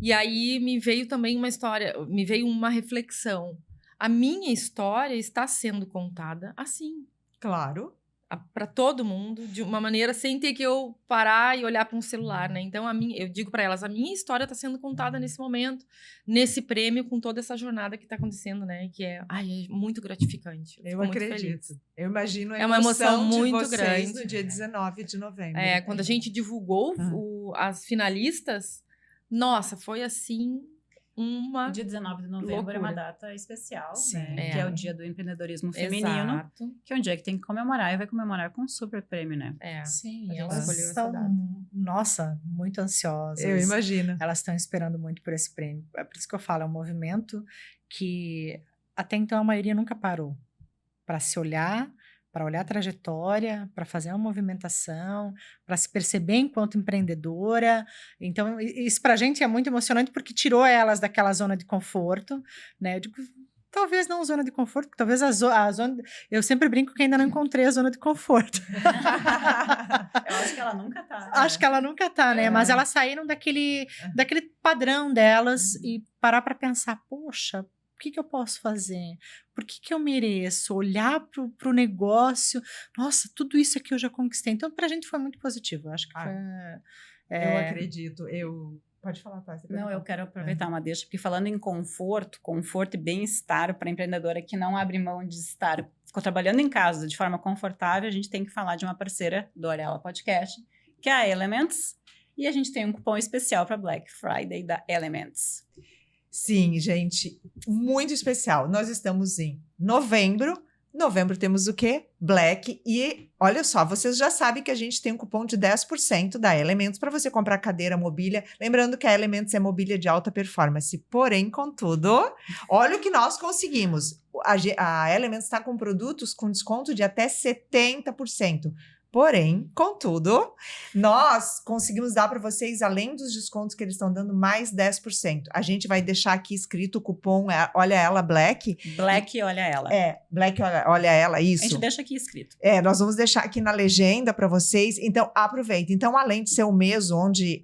E aí me veio também me veio uma reflexão. A minha história está sendo contada assim. Claro. Para todo mundo, de uma maneira sem ter que eu parar e olhar para um celular, né? Então, eu digo para elas, a minha história está sendo contada nesse momento, nesse prêmio, com toda essa jornada que está acontecendo, né? Que é muito gratificante. Eu acredito. Eu imagino a uma emoção muito de vocês grande. no dia 19 de novembro. Quando a gente divulgou as finalistas, nossa, foi assim... O dia 19 de novembro loucura. É uma data especial, Sim, né? Que é o dia do empreendedorismo feminino. Exato. Que é um dia que tem que comemorar e vai comemorar com um super prêmio, né? Sim, a gente elas escolheu essa estão, data. nossa, muito ansiosas. Eu imagino. Elas estão esperando muito por esse prêmio. É por isso que eu falo, é um movimento que até então a maioria nunca parou para se olhar, para olhar a trajetória, para fazer uma movimentação, para se perceber enquanto empreendedora. Então, isso para a gente é muito emocionante porque tirou elas daquela zona de conforto, né? Eu digo, talvez não zona de conforto, porque talvez a zona... Eu sempre brinco que ainda não encontrei a zona de conforto. Eu acho que ela nunca tá. Né? Acho que ela nunca tá, né? Mas elas saíram daquele padrão delas e parar para pensar, poxa, o que eu posso fazer? Por que eu mereço? Olhar para o negócio. Nossa, tudo isso aqui eu já conquistei. Então, para a gente foi muito positivo. Acho que foi... Eu acredito. Pode falar, tá? Não, eu quero aproveitar uma deixa, porque falando em conforto e bem-estar para a empreendedora que não abre mão de ficou trabalhando em casa de forma confortável, a gente tem que falar de uma parceira do Orela Podcast, que é a Elements, e a gente tem um cupom especial para Black Friday da Elements. Sim, gente, muito especial. Nós estamos em novembro. Novembro temos o quê? Black. E olha só, vocês já sabem que a gente tem um cupom de 10% da Elements para você comprar cadeira, mobília. Lembrando que a Elements é mobília de alta performance. Porém, contudo, olha o que nós conseguimos. A Elements está com produtos com desconto de até 70%. Porém, contudo, nós conseguimos dar para vocês, além dos descontos que eles estão dando, mais 10%. A gente vai deixar aqui escrito o cupom, olha ela, Black. Black, olha ela. Black, olha ela, isso. A gente deixa aqui escrito. Nós vamos deixar aqui na legenda para vocês. Então, aproveita. Então, além de ser o mês onde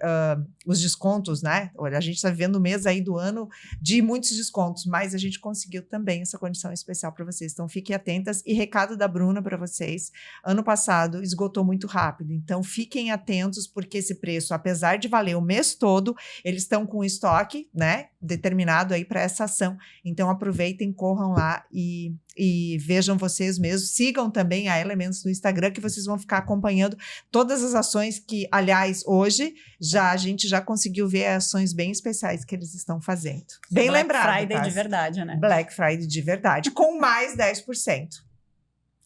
os descontos, né? Olha, a gente está vivendo o mês aí do ano de muitos descontos, mas a gente conseguiu também essa condição especial para vocês. Então, fiquem atentas. E recado da Bruna para vocês. Ano passado, esgotou muito rápido. Então, fiquem atentos, porque esse preço, apesar de valer o mês todo, eles estão com estoque, né? Determinado aí para essa ação. Então, aproveitem, corram lá e vejam vocês mesmos. Sigam também a Elements no Instagram, que vocês vão ficar acompanhando todas as ações que, aliás, hoje a gente já conseguiu ver ações bem especiais que eles estão fazendo. Bem lembrado. Black Friday de verdade, né? Black Friday de verdade, com mais 10%.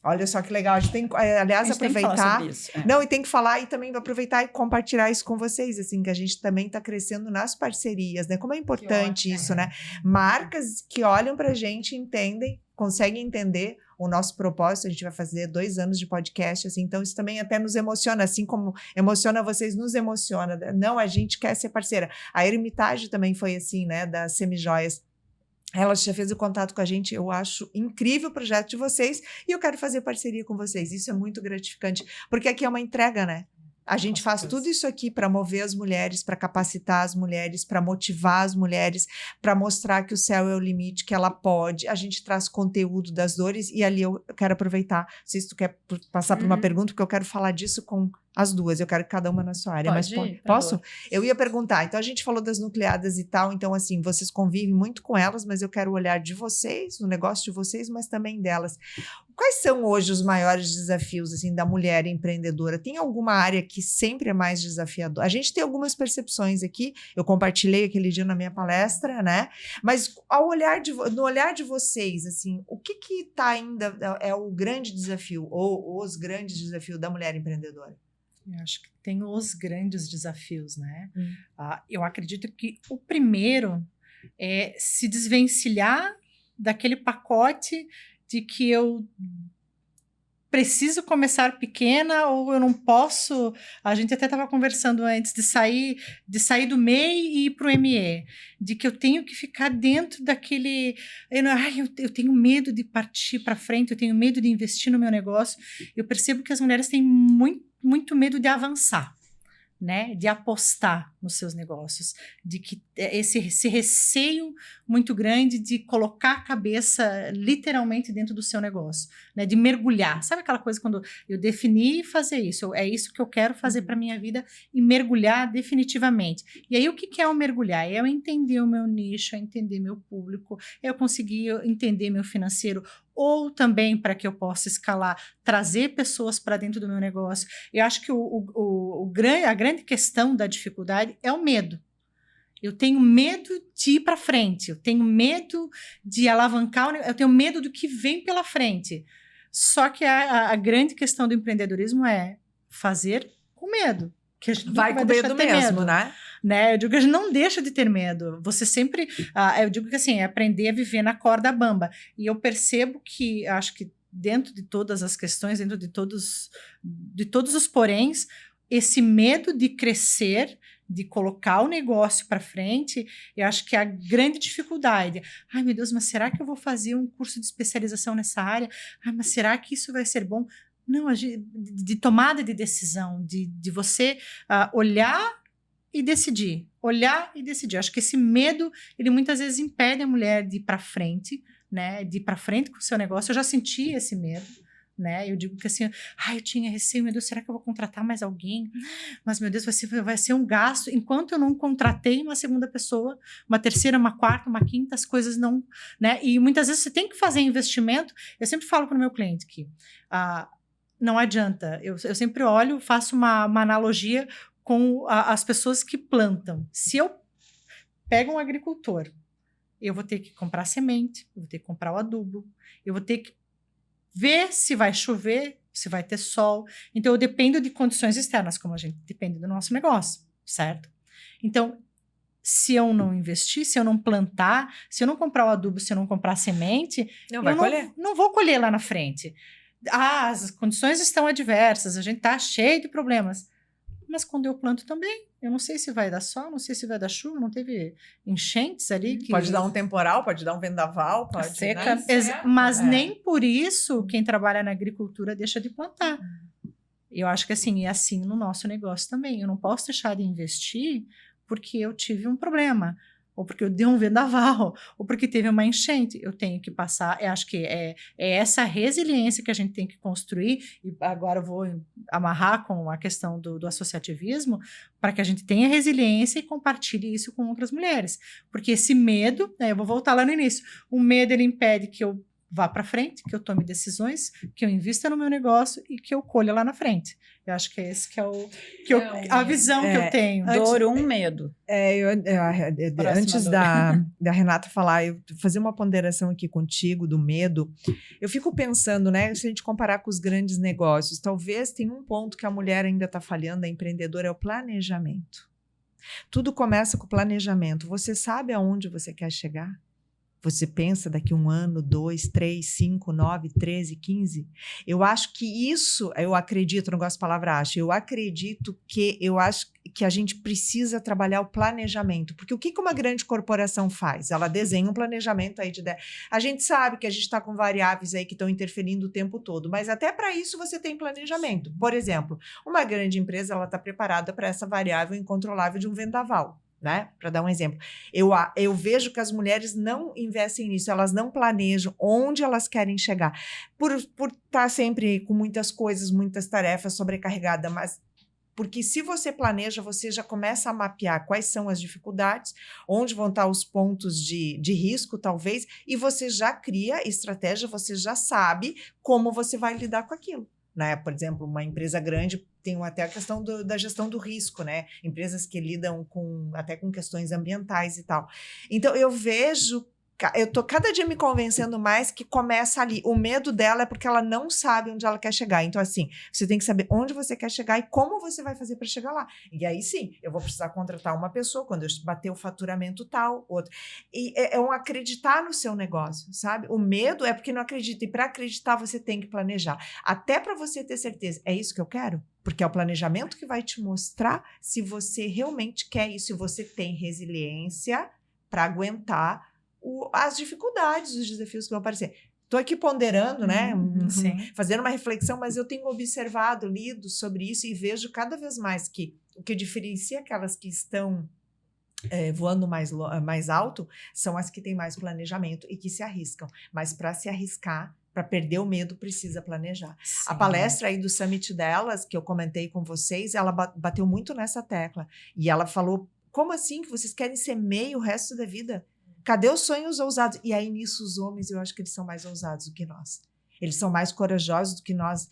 Olha só que legal. A gente tem, aliás, A gente tem que falar aproveitar. sobre isso, é. Não, e tem que falar e também aproveitar e compartilhar isso com vocês, assim, que a gente também está crescendo nas parcerias, né? Como é importante ótimo. isso, né? Marcas que olham pra gente, entendem, conseguem entender o nosso propósito. A gente vai fazer 2 anos de podcast, assim, então isso também até nos emociona, assim como emociona vocês, nos emociona. Não, a gente quer ser parceira. A Hermitage também foi assim, né? Das Semijoias. Ela já fez o contato com a gente, eu acho incrível o projeto de vocês e eu quero fazer parceria com vocês. Isso é muito gratificante, porque aqui é uma entrega, né? A gente faz tudo isso aqui para mover as mulheres, para capacitar as mulheres, para motivar as mulheres, para mostrar que o céu é o limite, que ela pode. A gente traz conteúdo das dores e ali eu quero aproveitar. Não sei se tu quer passar por uma pergunta, porque eu quero falar disso com as duas. Eu quero que cada uma na sua área. Pode Mas ir, por posso? favor. Eu ia perguntar. Então, a gente falou das nucleadas e tal. Então, assim, vocês convivem muito com elas, mas eu quero o olhar de vocês, o negócio de vocês, mas também delas. Quais são hoje os maiores desafios, assim, da mulher empreendedora? Tem alguma área que sempre é mais desafiadora? A gente tem algumas percepções aqui. Eu compartilhei aquele dia na minha palestra, né? Mas no olhar de vocês, assim, o que tá ainda é o grande desafio ou os grandes desafios da mulher empreendedora? Eu acho que tem os grandes desafios, né? Eu acredito que o primeiro é se desvencilhar daquele pacote de que eu preciso começar pequena ou eu não posso. A gente até estava conversando antes de sair do MEI e ir para o ME, de que eu tenho que ficar dentro daquele. Eu tenho medo de partir para frente, eu tenho medo de investir no meu negócio. Eu percebo que as mulheres têm muito medo de avançar, né? De apostar nos seus negócios, de que esse receio muito grande de colocar a cabeça literalmente dentro do seu negócio, né? De mergulhar. Sabe aquela coisa quando eu defini fazer isso, é isso que eu quero fazer para minha vida e mergulhar definitivamente. E aí o que é o mergulhar? É eu entender o meu nicho, é entender meu público, é eu conseguir entender meu financeiro, ou também para que eu possa escalar, trazer pessoas para dentro do meu negócio. Eu acho que a grande questão da dificuldade é o medo. Eu tenho medo de ir para frente, eu tenho medo de alavancar, eu tenho medo do que vem pela frente. Só que a grande questão do empreendedorismo é fazer com medo. Que a gente vai com medo mesmo, né? Eu digo que a gente não deixa de ter medo. Você sempre... eu digo que assim, é aprender a viver na corda bamba. E eu percebo que, acho que dentro de todas as questões, dentro de todos os poréns, esse medo de crescer, de colocar o negócio para frente, eu acho que é a grande dificuldade. Ai, meu Deus, mas será que eu vou fazer um curso de especialização nessa área? Ai, mas será que isso vai ser bom? Não, de tomada de decisão, de você olhar e decidir. Olhar e decidir. Acho que esse medo, ele muitas vezes impede a mulher de ir para frente, né? De ir para frente com o seu negócio. Eu já senti esse medo, né? Eu digo que assim, eu tinha receio, meu Deus, será que eu vou contratar mais alguém? Mas, meu Deus, vai ser um gasto. Enquanto eu não contratei uma segunda pessoa, uma terceira, uma quarta, uma quinta, as coisas não, né? E muitas vezes você tem que fazer investimento. Eu sempre falo para o meu cliente que não adianta. Eu sempre olho, faço uma analogia com as pessoas que plantam. Se eu pego um agricultor, eu vou ter que comprar semente, eu vou ter que comprar o adubo, eu vou ter que ver se vai chover, se vai ter sol. Então, eu dependo de condições externas, como a gente depende do nosso negócio, certo? Então, se eu não investir, se eu não plantar, se eu não comprar o adubo, se eu não comprar semente, não vou colher lá na frente. As condições estão adversas, a gente está cheio de problemas. Mas quando eu planto também, eu não sei se vai dar sol, não sei se vai dar chuva, não teve enchentes ali. Pode dar um temporal, pode dar um vendaval, pode... Seca. Né? Mas nem por isso quem trabalha na agricultura deixa de plantar. Eu acho que assim, é assim no nosso negócio também. Eu não posso deixar de investir porque eu tive um problema, ou porque eu dei um vendaval, ou porque teve uma enchente. Eu tenho que passar, eu acho que é essa resiliência que a gente tem que construir, e agora eu vou amarrar com a questão do associativismo, para que a gente tenha resiliência e compartilhe isso com outras mulheres. Porque esse medo, eu vou voltar lá no início, o medo ele impede que eu vá para frente, que eu tome decisões, que eu invista no meu negócio e que eu colha lá na frente. Eu acho que é esse que é a visão que eu tenho. Dor 1, medo. Antes da Renata falar, eu fazer uma ponderação aqui contigo do medo. Eu fico pensando, né? Se a gente comparar com os grandes negócios, talvez tenha um ponto que a mulher ainda está falhando, a empreendedora, é o planejamento. Tudo começa com o planejamento. Você sabe aonde você quer chegar? Você pensa daqui 1 ano, 2, 3, 5, 9, 13, 15? Eu acho que isso, eu acredito, não gosto da palavra acho, eu acho que a gente precisa trabalhar o planejamento. Porque o que uma grande corporação faz? Ela desenha um planejamento aí de ideia. A gente sabe que a gente está com variáveis aí que estão interferindo o tempo todo, mas até para isso você tem planejamento. Por exemplo, uma grande empresa, ela está preparada para essa variável incontrolável de um vendaval. Né? Para dar um exemplo, eu vejo que as mulheres não investem nisso, elas não planejam onde elas querem chegar, por estar sempre com muitas coisas, muitas tarefas sobrecarregada, mas porque se você planeja, você já começa a mapear quais são as dificuldades, onde vão estar os pontos de risco, talvez, e você já cria estratégia, você já sabe como você vai lidar com aquilo. Né? Por exemplo, uma empresa grande tem até a questão da gestão do risco, né? Empresas que lidam até com questões ambientais e tal. Então, eu vejo, eu tô cada dia me convencendo mais que começa ali. O medo dela é porque ela não sabe onde ela quer chegar. Então, assim, você tem que saber onde você quer chegar e como você vai fazer para chegar lá. E aí, sim, eu vou precisar contratar uma pessoa quando eu bater o faturamento tal, outro. E é um acreditar no seu negócio, sabe? O medo é porque não acredita. E para acreditar, você tem que planejar. Até para você ter certeza, é isso que eu quero? Porque é o planejamento que vai te mostrar se você realmente quer isso, se você tem resiliência para aguentar as dificuldades, os desafios que vão aparecer. Estou aqui ponderando, né? Fazendo uma reflexão, mas eu tenho observado, lido sobre isso e vejo cada vez mais que o que diferencia aquelas que estão voando mais alto são as que têm mais planejamento e que se arriscam. Mas para se arriscar, para perder o medo, precisa planejar. Sim. A palestra aí do Summit delas, que eu comentei com vocês, ela bateu muito nessa tecla. E ela falou, como assim que vocês querem ser MEI o resto da vida? Cadê os sonhos ousados? E aí, nisso, os homens, eu acho que eles são mais ousados do que nós. Eles são mais corajosos do que nós,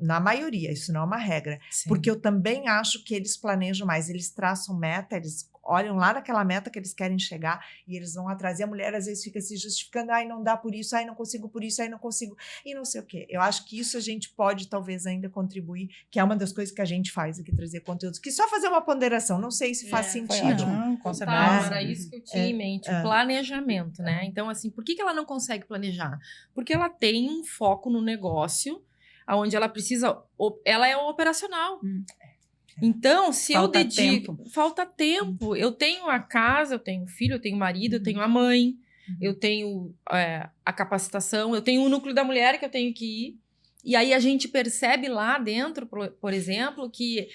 na maioria, isso não é uma regra. Sim. Porque eu também acho que eles planejam mais, eles traçam meta, eles olham lá naquela meta que eles querem chegar e eles vão atrás. E a mulher, às vezes, fica se justificando, ai, não dá por isso, ai, não consigo por isso, ai, não consigo, e não sei o quê. Eu acho que isso a gente pode, talvez, ainda contribuir, que é uma das coisas que a gente faz aqui, trazer conteúdos, que só fazer uma ponderação, não sei se faz sentido. Era isso que eu tinha em mente, o planejamento, né? Então, assim, por que ela não consegue planejar? Porque ela tem um foco no negócio, onde ela precisa, ela é operacional. Então, se falta eu dedico... Falta tempo. Eu tenho a casa, eu tenho o filho, eu tenho o marido, eu tenho a mãe, eu tenho a capacitação, eu tenho o núcleo da mulher que eu tenho que ir. E aí a gente percebe lá dentro, por exemplo, que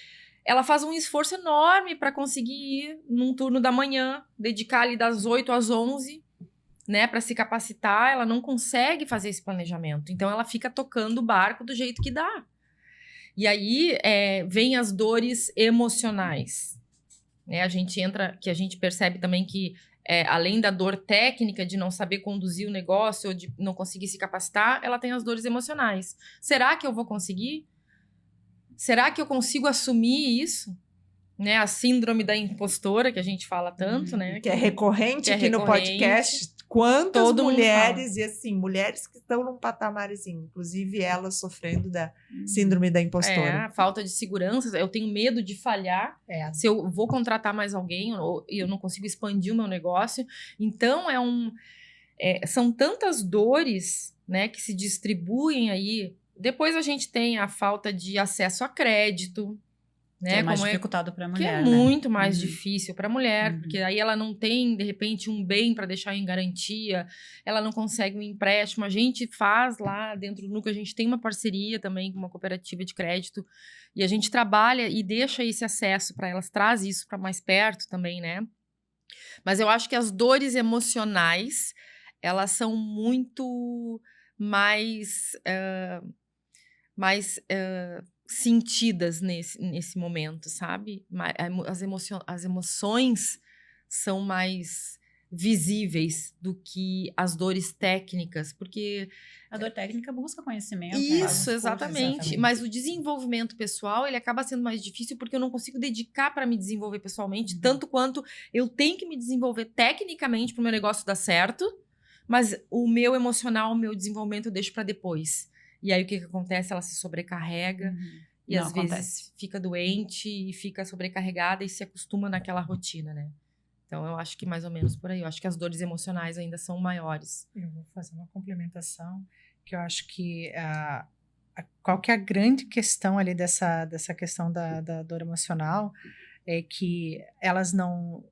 ela faz um esforço enorme para conseguir ir num turno da manhã, dedicar ali das 8 às 11, né, para se capacitar. Ela não consegue fazer esse planejamento. Então, ela fica tocando o barco do jeito que dá. E aí, vem as dores emocionais, né? A gente percebe também que, além da dor técnica de não saber conduzir o negócio ou de não conseguir se capacitar, ela tem as dores emocionais. Será que eu vou conseguir? Será que eu consigo assumir isso? Né? A síndrome da impostora, que a gente fala tanto, né? Que é recorrente aqui no podcast. Quantas mulheres, e assim, mulheres que estão num patamar assim, inclusive elas sofrendo da síndrome da impostora. Falta de segurança, eu tenho medo de falhar, se eu vou contratar mais alguém e eu não consigo expandir o meu negócio. Então, são tantas dores, né, que se distribuem aí. Depois a gente tem a falta de acesso a crédito, né? Que é mais dificultado para a mulher. Que é muito mais difícil para a mulher, porque aí ela não tem, de repente, um bem para deixar em garantia, ela não consegue um empréstimo. A gente faz lá dentro do núcleo, a gente tem uma parceria também com uma cooperativa de crédito, e a gente trabalha e deixa esse acesso para elas, traz isso para mais perto também, né? Mas eu acho que as dores emocionais, elas são muito mais sentidas nesse momento, sabe? As emoções são mais visíveis do que as dores técnicas, porque A dor técnica busca conhecimento. isso, faz uns cursos, exatamente. Mas o desenvolvimento pessoal, ele acaba sendo mais difícil porque eu não consigo dedicar para me desenvolver pessoalmente, tanto quanto eu tenho que me desenvolver tecnicamente para o meu negócio dar certo, mas o meu emocional, o meu desenvolvimento eu deixo para depois. E aí o que acontece? Ela se sobrecarrega e Não às acontece. vezes fica doente e fica sobrecarregada e se acostuma naquela rotina, né? Então eu acho que mais ou menos por aí. Eu acho que as dores emocionais ainda são maiores. Eu vou fazer uma complementação, que eu acho que qual que é a grande questão ali dessa questão da dor emocional é que elas não...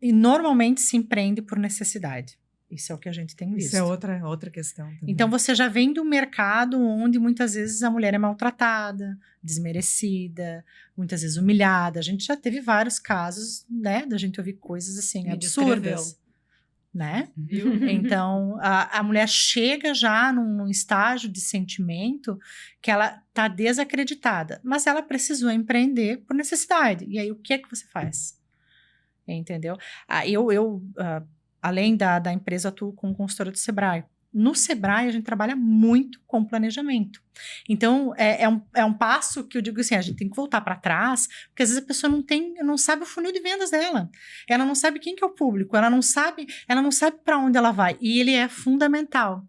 E normalmente se empreende por necessidade. Isso é o que a gente tem visto. Isso é outra questão também. Então você já vem do mercado onde muitas vezes a mulher é maltratada, desmerecida, muitas vezes humilhada. A gente já teve vários casos, né, da gente ouvir coisas assim Me absurdas, né? Viu? Então a mulher chega já num estágio de sentimento que ela tá desacreditada, mas ela precisou empreender por necessidade. E aí o que é que você faz? Entendeu? Além da empresa, atuo como consultora do Sebrae. No Sebrae, a gente trabalha muito com planejamento. Então, é um passo que eu digo assim, a gente tem que voltar para trás, porque às vezes a pessoa não sabe o funil de vendas dela. Ela não sabe quem que é o público, ela não sabe para onde ela vai. E ele é fundamental.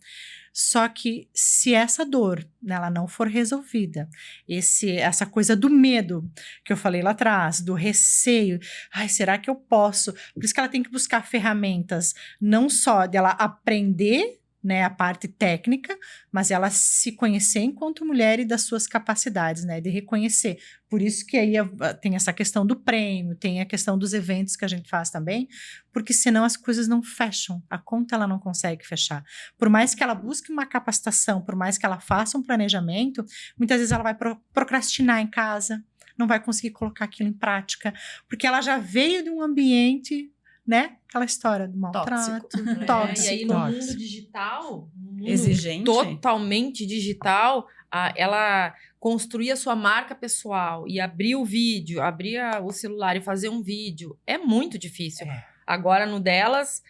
Só que se essa dor, né, ela não for resolvida, essa coisa do medo que eu falei lá atrás, do receio, ai, será que eu posso? Por isso que ela tem que buscar ferramentas, não só dela aprender, né, a parte técnica, mas ela se conhecer enquanto mulher e das suas capacidades, né, de reconhecer. Por isso que aí tem essa questão do prêmio, tem a questão dos eventos que a gente faz também, porque senão as coisas não fecham, a conta ela não consegue fechar. Por mais que ela busque uma capacitação, por mais que ela faça um planejamento, muitas vezes ela vai procrastinar em casa, não vai conseguir colocar aquilo em prática, porque ela já veio de um ambiente, né? Aquela história do maltrato, tóxico. E aí no mundo digital, Exigente. totalmente digital, ela construir a sua marca pessoal e abrir o vídeo, abrir o celular e fazer um vídeo, é muito difícil. Agora no delas,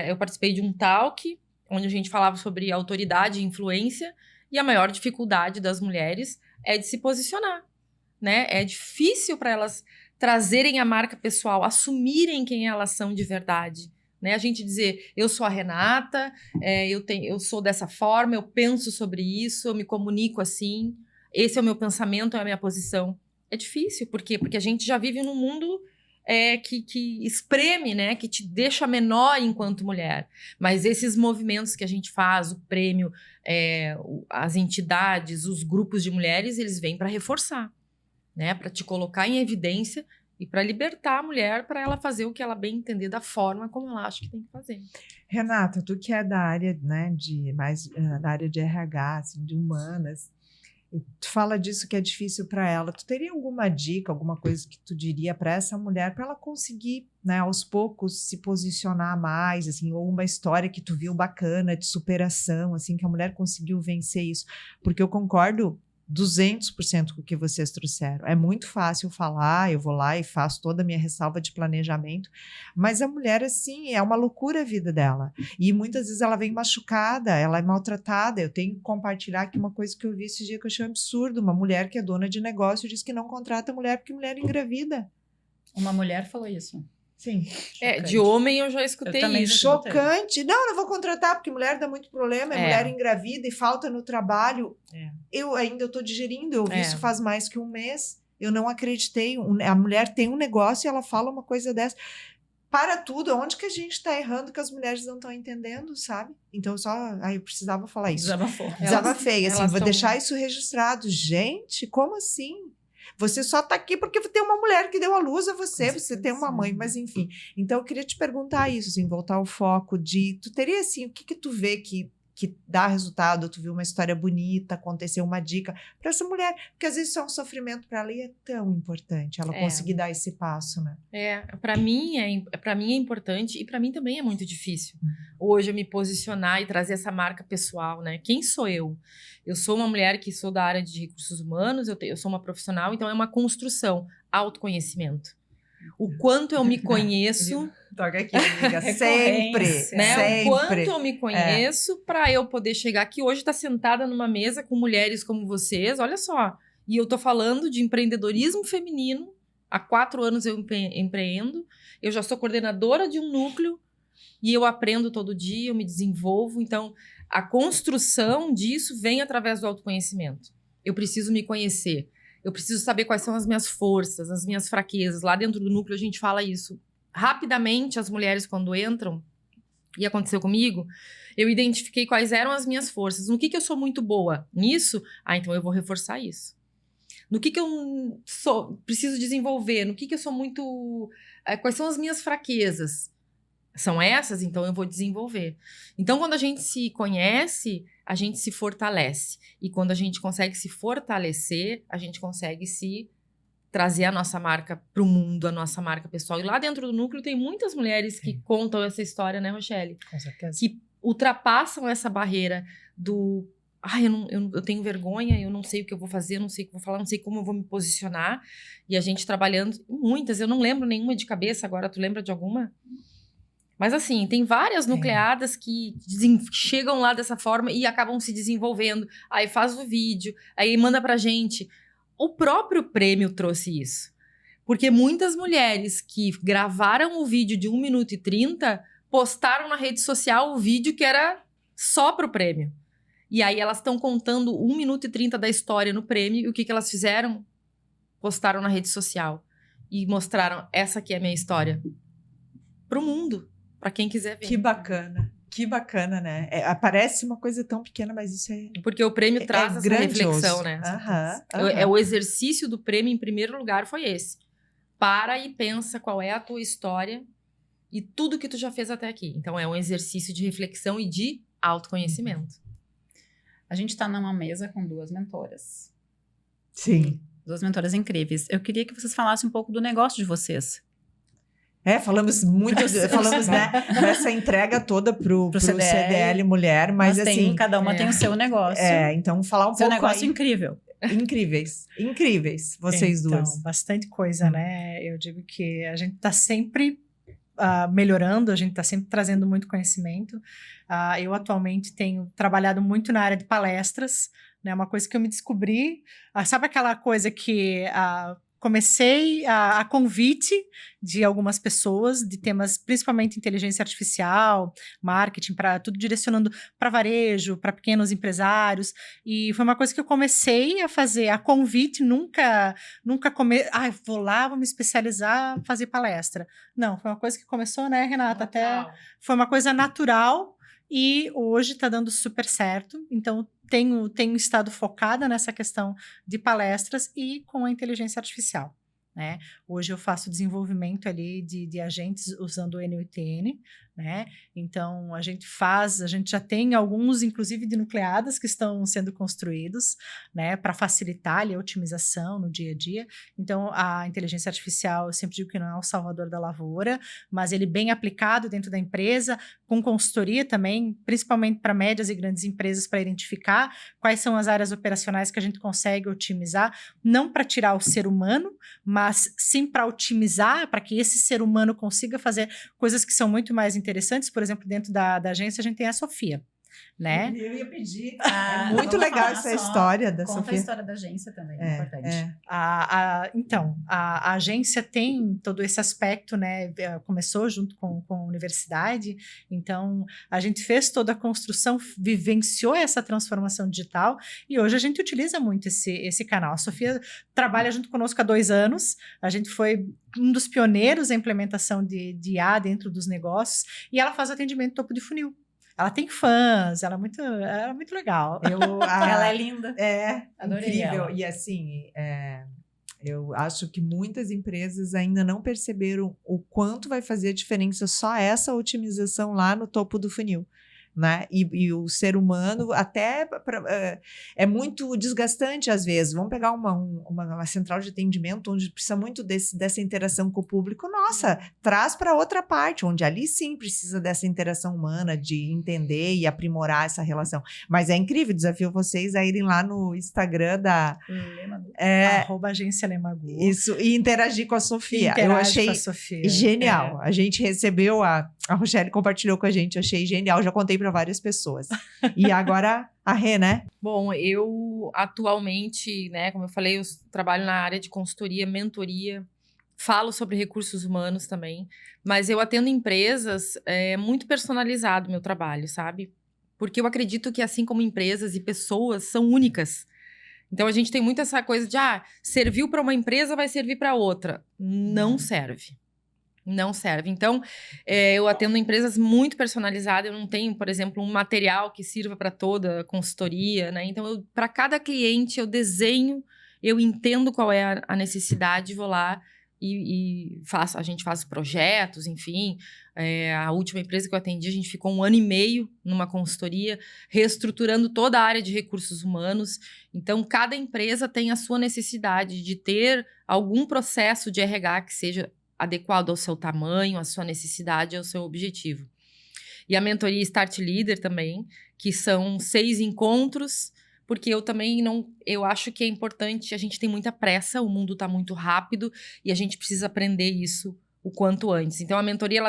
eu participei de um talk, onde a gente falava sobre autoridade e influência, e a maior dificuldade das mulheres é de se posicionar, né? É difícil para elas trazerem a marca pessoal, assumirem quem elas são de verdade, né? A gente dizer, eu sou a Renata, eu sou dessa forma, eu penso sobre isso, eu me comunico assim, esse é o meu pensamento, é a minha posição. É difícil, por quê? Porque a gente já vive num mundo que espreme, né? Que te deixa menor enquanto mulher. Mas esses movimentos que a gente faz, o prêmio, as entidades, os grupos de mulheres, eles vêm para reforçar, né, para te colocar em evidência e para libertar a mulher para ela fazer o que ela bem entender da forma como ela acha que tem que fazer. Renata, tu que é da área, né, da área de RH, assim, de humanas, e tu fala disso que é difícil para ela. Tu teria alguma dica, alguma coisa que tu diria para essa mulher para ela conseguir, né, aos poucos se posicionar mais, assim, ou uma história que tu viu bacana de superação, assim, que a mulher conseguiu vencer isso? Porque eu concordo 200% com o que vocês trouxeram. É muito fácil falar, eu vou lá e faço toda a minha ressalva de planejamento, mas a mulher, assim, é uma loucura a vida dela. E muitas vezes ela vem machucada, ela é maltratada. Eu tenho que compartilhar aqui uma coisa que eu vi esse dia que eu achei um absurdo. Uma mulher que é dona de negócio diz que não contrata mulher porque mulher engravida. Uma mulher falou isso. Sim. De homem eu já escutei Eu também isso. já Chocante. Não vou contratar porque mulher dá muito problema, mulher engravida e falta no trabalho. Eu ainda estou digerindo, eu vi isso faz mais que um mês. Eu não acreditei. A mulher tem um negócio e ela fala uma coisa dessa. Para tudo, onde que a gente está errando que as mulheres não estão entendendo, sabe? Então, eu precisava falar isso. Desabafei, assim, vou deixar isso registrado. Gente, como assim? Você só está aqui porque tem uma mulher que deu a luz a você, você tem uma mãe, mas enfim. Então, eu queria te perguntar isso, assim, voltar ao foco de... Tu teria, assim, o que tu vê que dá resultado? Tu viu uma história bonita, aconteceu uma dica para essa mulher, porque às vezes isso é um sofrimento para ela e é tão importante ela conseguir dar esse passo, né? Para mim é importante e para mim também é muito difícil. Hoje eu me posicionar e trazer essa marca pessoal, né? Quem sou eu? Eu sou uma mulher que sou da área de recursos humanos, eu sou uma profissional, então é uma construção, autoconhecimento. o quanto eu me conheço, Toca aqui, amiga. Sempre, Recorrência. né? sempre. O quanto eu me conheço para eu poder chegar aqui hoje, estar sentada numa mesa com mulheres como vocês, olha só. E eu tô falando de empreendedorismo feminino. Há 4 anos eu empreendo. Eu já sou coordenadora de um núcleo e eu aprendo todo dia, eu me desenvolvo. Então, a construção disso vem através do autoconhecimento. Eu preciso me conhecer. Eu preciso saber quais são as minhas forças, as minhas fraquezas. Lá dentro do núcleo a gente fala isso. Rapidamente, as mulheres quando entram, e aconteceu comigo, eu identifiquei quais eram as minhas forças. No que eu sou muito boa? Nisso? Então eu vou reforçar isso. No que eu preciso desenvolver? No que eu sou muito... quais são as minhas fraquezas? São essas? Então eu vou desenvolver. Então, quando a gente se conhece, a gente se fortalece. E quando a gente consegue se fortalecer, a gente consegue trazer a nossa marca para o mundo, a nossa marca pessoal. E lá dentro do núcleo tem muitas mulheres que contam essa história, né, Rochelle? Com certeza. Que ultrapassam essa barreira do... eu tenho vergonha, eu não sei o que eu vou fazer, eu não sei o que eu vou falar, não sei como eu vou me posicionar. E a gente trabalhando, muitas, eu não lembro nenhuma de cabeça agora, tu lembra de alguma? Mas assim, tem várias nucleadas que chegam lá dessa forma e acabam se desenvolvendo. Aí faz o vídeo, aí manda pra gente. O próprio prêmio trouxe isso. Porque muitas mulheres que gravaram o vídeo de 1 minuto e 30 postaram na rede social o vídeo que era só pro prêmio. E aí elas estão contando 1 minuto e 30 da história no prêmio. E o que elas fizeram? Postaram na rede social. E mostraram, essa aqui é a minha história. Pro mundo. Pra quem quiser ver. Que bacana. Que bacana, né? Parece uma coisa tão pequena, mas isso é... Porque o prêmio traz essa grandioso. reflexão, né? O exercício do prêmio, em primeiro lugar, foi esse. Para e pensa qual é a tua história e tudo que tu já fez até aqui. Então, é um exercício de reflexão e de autoconhecimento. A gente tá numa mesa com 2 mentoras. Sim. 2 mentoras incríveis. Eu queria que vocês falassem um pouco do negócio de vocês. Falamos muito, falamos, né, dessa entrega toda pro CDL Mulher, mas assim... Cada uma tem o seu negócio. Então falar um seu pouco negócio aí. Incrível. Incríveis, vocês duas. Então, bastante coisa, né? Eu digo que a gente tá sempre melhorando, a gente tá sempre trazendo muito conhecimento. Eu atualmente tenho trabalhado muito na área de palestras, né? Uma coisa que eu me descobri, sabe aquela coisa que... comecei a convite de algumas pessoas de temas, principalmente inteligência artificial, marketing, para tudo direcionando para varejo, para pequenos empresários. E foi uma coisa que eu comecei a fazer a convite, nunca vou lá, vou me especializar, fazer palestra. Não, foi uma coisa que começou, né, Renata? Até foi uma coisa natural e hoje está dando super certo. Então, tenho estado focada nessa questão de palestras e com a inteligência artificial, né? Hoje eu faço desenvolvimento ali de agentes usando o NUTN, né? Então, a gente já tem alguns, inclusive, de nucleadas que estão sendo construídos, né? Para facilitar ali a otimização no dia a dia. Então, a inteligência artificial, eu sempre digo que não é o salvador da lavoura, mas ele bem aplicado dentro da empresa, com consultoria também, principalmente para médias e grandes empresas, para identificar quais são as áreas operacionais que a gente consegue otimizar, não para tirar o ser humano, mas sim para otimizar, para que esse ser humano consiga fazer coisas que são muito mais interessantes. Por exemplo, dentro da agência a gente tem a Sofia, né? Eu ia pedir. É muito legal essa história da Sofia. Conta a história da agência também, é importante. Então, a agência tem todo esse aspecto, né? Começou junto com a universidade, então a gente fez toda a construção, vivenciou essa transformação digital e hoje a gente utiliza muito esse canal. A Sofia trabalha junto conosco há 2 anos, a gente foi um dos pioneiros na implementação de IA dentro dos negócios e ela faz atendimento topo de funil. Ela tem fãs, ela é muito legal. Ela é linda. Adorei incrível. Ela. E assim, eu acho que muitas empresas ainda não perceberam o quanto vai fazer a diferença só essa otimização lá no topo do funil. né? E o ser humano até é muito desgastante às vezes. Vamos pegar uma central de atendimento onde precisa muito dessa interação com o público. Nossa, traz para outra parte, onde ali sim precisa dessa interação humana, de entender e aprimorar essa relação. Mas é incrível, desafio vocês a irem lá no Instagram da @agência Lemagu. Isso, e interagir com a Sofia. Interage Eu achei com a Sofia. genial. A gente recebeu, a Rochelle compartilhou com a gente, eu achei genial. Já contei para várias pessoas. E agora a Rê, né? Bom, eu atualmente, né, como eu falei, eu trabalho na área de consultoria, mentoria, falo sobre recursos humanos também, mas eu atendo empresas, muito personalizado o meu trabalho, sabe? Porque eu acredito que assim como empresas e pessoas são únicas. Então a gente tem muito essa coisa de, serviu para uma empresa, vai servir para outra. Não serve. Não serve. Então, eu atendo empresas muito personalizadas. Eu não tenho, por exemplo, um material que sirva para toda a consultoria, né? Então, para cada cliente, eu desenho, eu entendo qual é a necessidade, vou lá e faço. A gente faz projetos, enfim. A última empresa que eu atendi, a gente ficou 1 ano e meio numa consultoria, reestruturando toda a área de recursos humanos. Então, cada empresa tem a sua necessidade de ter algum processo de RH que seja adequado ao seu tamanho, à sua necessidade, ao seu objetivo. E a mentoria Start Leader também, que são 6 encontros, porque eu também eu acho que é importante, a gente tem muita pressa, o mundo está muito rápido e a gente precisa aprender isso o quanto antes. Então a mentoria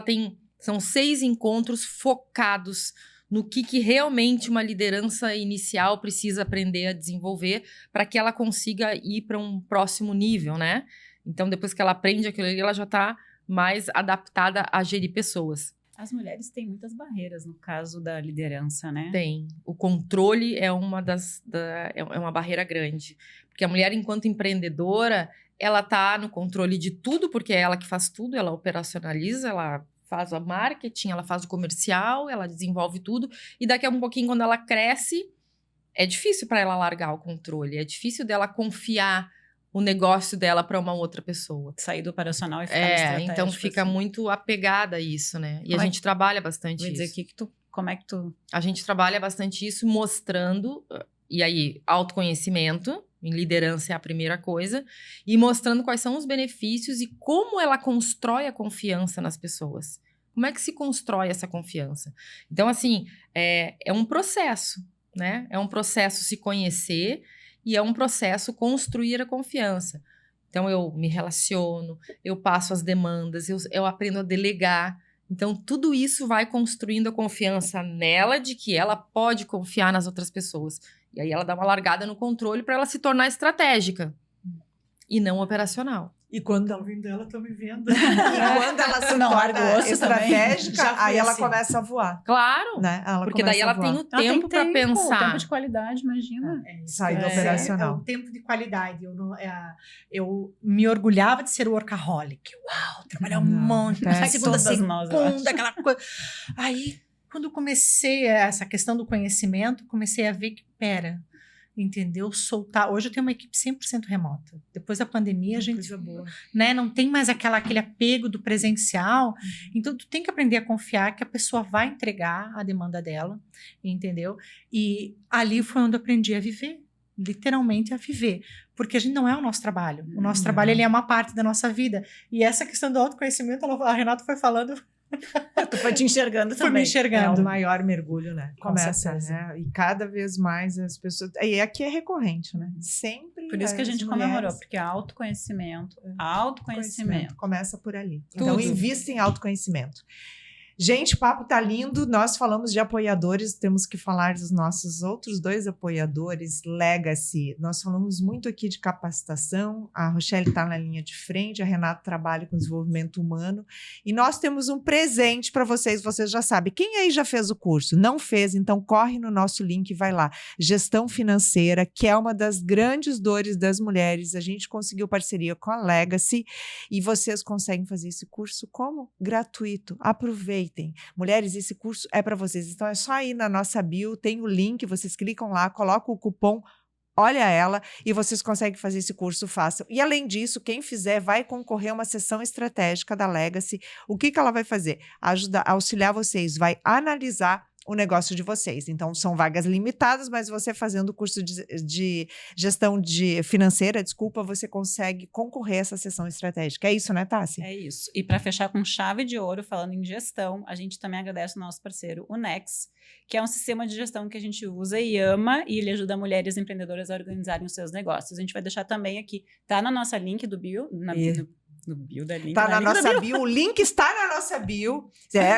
são 6 encontros focados no que realmente uma liderança inicial precisa aprender a desenvolver para que ela consiga ir para um próximo nível, né? Então, depois que ela aprende aquilo ali, ela já está mais adaptada a gerir pessoas. As mulheres têm muitas barreiras no caso da liderança, né? Tem. O controle é uma barreira grande. Porque a mulher, enquanto empreendedora, ela está no controle de tudo, porque é ela que faz tudo, ela operacionaliza, ela faz o marketing, ela faz o comercial, ela desenvolve tudo. E daqui a um pouquinho, quando ela cresce, é difícil para ela largar o controle. É difícil dela confiar o negócio dela para uma outra pessoa. Sair do operacional e ficar no estratégico. Então fica assim. muito apegada a isso, né? E a gente trabalha bastante isso. Dizer como é que tu... A gente trabalha bastante isso mostrando, e aí, autoconhecimento, em liderança é a primeira coisa, e mostrando quais são os benefícios e como ela constrói a confiança nas pessoas. Como é que se constrói essa confiança? Então, assim, é um processo, né? É um processo se conhecer e é um processo construir a confiança. Então, eu me relaciono, eu passo as demandas, eu aprendo a delegar. Então, tudo isso vai construindo a confiança nela de que ela pode confiar nas outras pessoas. E aí, ela dá uma largada no controle para ela se tornar estratégica e não operacional. E quando Estão vindo ela, estão me vendo. E quando ela se torna estratégica, aí ela assim. começa a voar. Claro, Né? porque daí ela tem o tempo para pensar. Tempo de qualidade, imagina. Sai do operacional. É o tempo de qualidade. Eu me orgulhava de ser workaholic. Uau, trabalhar um monte. Segunda, aquela coisa. Aí, quando eu comecei essa questão do conhecimento, comecei a ver que, entendeu? Soltar. Hoje eu tenho uma equipe 100% remota. Depois da pandemia, a gente, né, não tem mais aquele apego do presencial. Então, tu tem que aprender a confiar que a pessoa vai entregar a demanda dela, entendeu? E ali foi onde eu aprendi a viver. Literalmente a viver. Porque a gente não é o nosso trabalho. O nosso trabalho, ele é uma parte da nossa vida. E essa questão do autoconhecimento, a Renata foi falando... Tu foi te enxergando também. Foi me enxergando. É o maior mergulho, né? Começa, certeza. né? E cada vez mais as pessoas... E aqui é recorrente, né? Sempre. Por isso que a gente comemorou, porque autoconhecimento. Começa por ali. Tudo. Então, invista em autoconhecimento. Gente, o papo tá lindo. Nós falamos de apoiadores, temos que falar dos nossos outros 2 apoiadores, Legacy. Nós falamos muito aqui de capacitação. A Rochelle está na linha de frente, a Renata trabalha com desenvolvimento humano. E nós temos um presente para vocês já sabem. Quem aí já fez o curso? Não fez? Então corre no nosso link e vai lá. Gestão financeira, que é uma das grandes dores das mulheres. A gente conseguiu parceria com a Legacy e vocês conseguem fazer esse curso como? Gratuito. Aproveitem. Mulheres, esse curso é para vocês. Então é só ir na nossa bio, tem o link, vocês clicam lá, colocam o cupom Olha Ela e vocês conseguem fazer esse curso, façam. E além disso, quem fizer vai concorrer a uma sessão estratégica da Legacy. O que ela vai fazer? Auxiliar vocês, vai analisar o negócio de vocês. Então, são vagas limitadas, mas você fazendo o curso de gestão financeira, você consegue concorrer a essa sessão estratégica. É isso, né, Tassi? É isso. E para fechar com chave de ouro, falando em gestão, a gente também agradece o nosso parceiro, o Nex, que é um sistema de gestão que a gente usa e ama, e ele ajuda mulheres empreendedoras a organizarem os seus negócios. A gente vai deixar também aqui, tá na nossa link do bio, no bio da link. Tá na link nossa bio, o link está na nossa bio.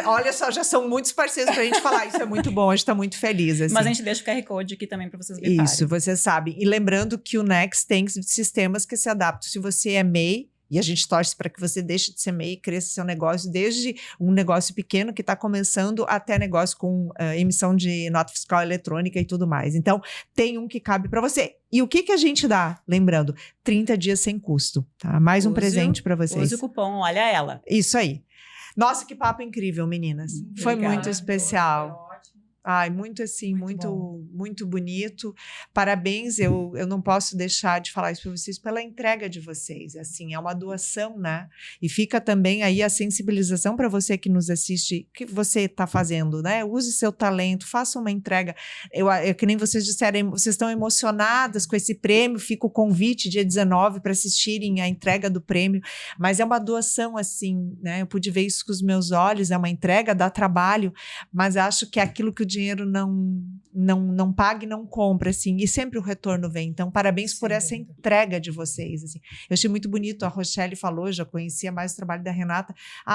Olha só, já são muitos parceiros pra gente falar, isso é muito bom, a gente tá muito feliz. Assim. Mas a gente deixa o QR Code aqui também pra vocês verem. Isso, vocês sabem. E lembrando que o Next tem sistemas que se adaptam. Se você é MEI, e a gente torce para que você deixe de ser MEI e cresça seu negócio, desde um negócio pequeno que está começando até negócio com emissão de nota fiscal eletrônica e tudo mais. Então, tem um que cabe para você. E o que a gente dá? Lembrando, 30 dias sem custo, tá? Mais um presente para vocês. Use o cupom, olha ela. Isso aí. Nossa, que papo incrível, meninas. Foi muito especial. Ai, muito assim, muito bonito. Parabéns, eu não posso deixar de falar isso para vocês pela entrega de vocês. Assim, é uma doação, né? E fica também aí a sensibilização para você que nos assiste, o que você está fazendo, né? Use seu talento, faça uma entrega. Que nem vocês disseram, vocês estão emocionadas com esse prêmio, fica o convite dia 19 para assistirem a entrega do prêmio, mas é uma doação assim, né? Eu pude ver isso com os meus olhos, é uma entrega, dá trabalho, mas acho que é aquilo que o dinheiro não paga e não compra, assim, e sempre o retorno vem. Então, parabéns por essa entrega de vocês, assim. Eu achei muito bonito, a Rochelle falou, já conhecia mais o trabalho da Renata,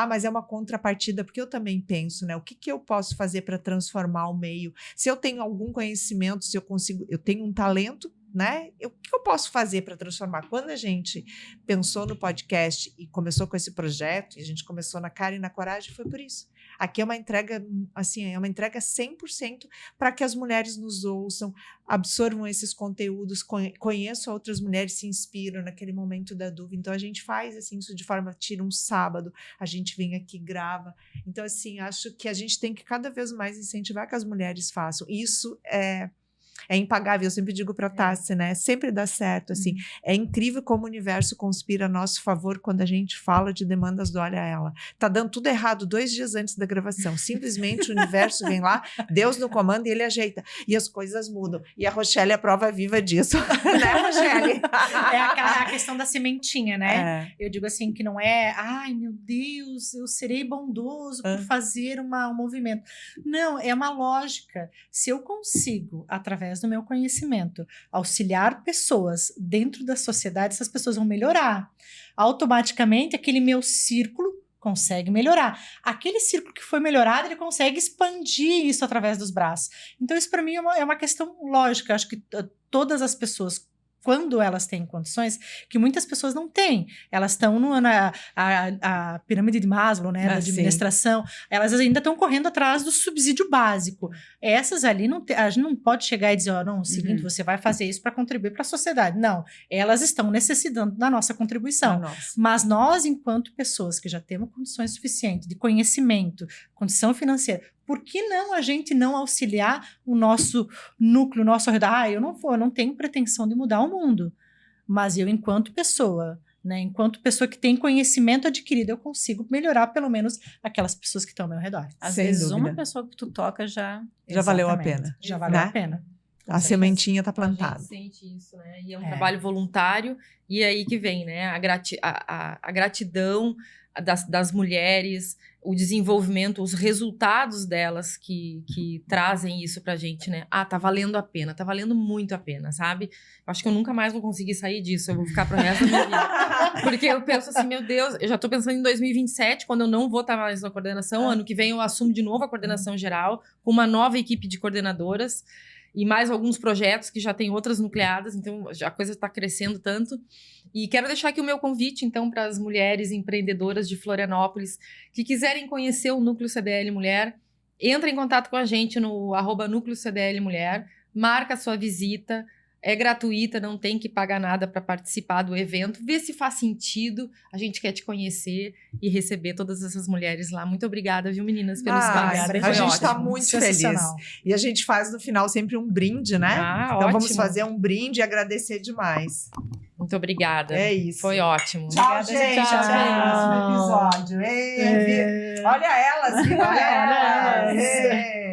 mas é uma contrapartida, porque eu também penso, né, o que eu posso fazer para transformar o meio? Se eu tenho algum conhecimento, se eu consigo, eu tenho um talento, né? O que eu posso fazer para transformar? Quando a gente pensou no podcast e começou com esse projeto, e a gente começou na cara e na coragem, foi por isso. Aqui é uma entrega, assim, é uma entrega 100% para que as mulheres nos ouçam, absorvam esses conteúdos, conheçam outras mulheres, se inspiram naquele momento da dúvida. Então, a gente faz assim, isso de forma, tira um sábado, a gente vem aqui, grava. Então, assim, acho que a gente tem que cada vez mais incentivar que as mulheres façam. Isso é impagável, eu sempre digo para a Tassi, né? Sempre dá certo, assim. É incrível como o universo conspira a nosso favor quando a gente fala de demandas do Olha Ela. Tá dando tudo errado 2 dias antes da gravação. Simplesmente o universo vem lá, Deus no comando e ele ajeita. E as coisas mudam. E a Rochelle é a prova viva disso. Né, Rochelle? É a questão da sementinha, né? Eu digo assim, que não é, ai meu Deus, eu serei bondoso por fazer um movimento. Não, é uma lógica. Se eu consigo, através do meu conhecimento, auxiliar pessoas dentro da sociedade, essas pessoas vão melhorar. Automaticamente, aquele meu círculo consegue melhorar. Aquele círculo que foi melhorado, ele consegue expandir isso através dos braços. Então, isso para mim é uma questão lógica. Eu acho que todas as pessoas, quando elas têm condições, que muitas pessoas não têm. Elas estão a pirâmide de Maslow, né, da administração, elas ainda estão correndo atrás do subsídio básico. Essas ali, a gente não pode chegar e dizer, não, o seguinte, você vai fazer isso para contribuir para a sociedade. Não, elas estão necessitando da nossa contribuição. Mas nós, enquanto pessoas que já temos condições suficientes de conhecimento, condição financeira, por que não a gente não auxiliar o nosso núcleo, o nosso redor? Eu não tenho pretensão de mudar o mundo, mas eu, enquanto pessoa, né, enquanto pessoa que tem conhecimento adquirido, eu consigo melhorar pelo menos aquelas pessoas que estão ao meu redor. Às vezes uma pessoa que tu toca já valeu a pena. Já valeu a pena. A sementinha está plantada. A gente sente isso, né? E é um trabalho voluntário, e aí que vem, né? A gratidão das mulheres, o desenvolvimento, os resultados delas que trazem isso pra gente, né? Tá valendo a pena, tá valendo muito a pena, sabe? Acho que eu nunca mais vou conseguir sair disso, eu vou ficar pro resto da minha vida. Porque eu penso assim, meu Deus, eu já tô pensando em 2027, quando eu não vou estar mais na coordenação, ano que vem eu assumo de novo a coordenação geral, com uma nova equipe de coordenadoras, e mais alguns projetos que já tem outras nucleadas, então a coisa está crescendo tanto. E quero deixar aqui o meu convite, então, para as mulheres empreendedoras de Florianópolis que quiserem conhecer o Núcleo CDL Mulher, entra em contato com a gente no @Núcleo CDL Mulher, marca a sua visita, é gratuita, não tem que pagar nada para participar do evento, vê se faz sentido, a gente quer te conhecer e receber todas essas mulheres lá. Muito obrigada, viu, meninas, pelo espaço. A gente está muito feliz. E a gente faz no final sempre um brinde, né? Então ótimo. Vamos fazer um brinde e agradecer demais. Muito obrigada. É isso. Foi ótimo. Tchau, obrigada, gente. Até o próximo episódio. Olha elas, viva elas.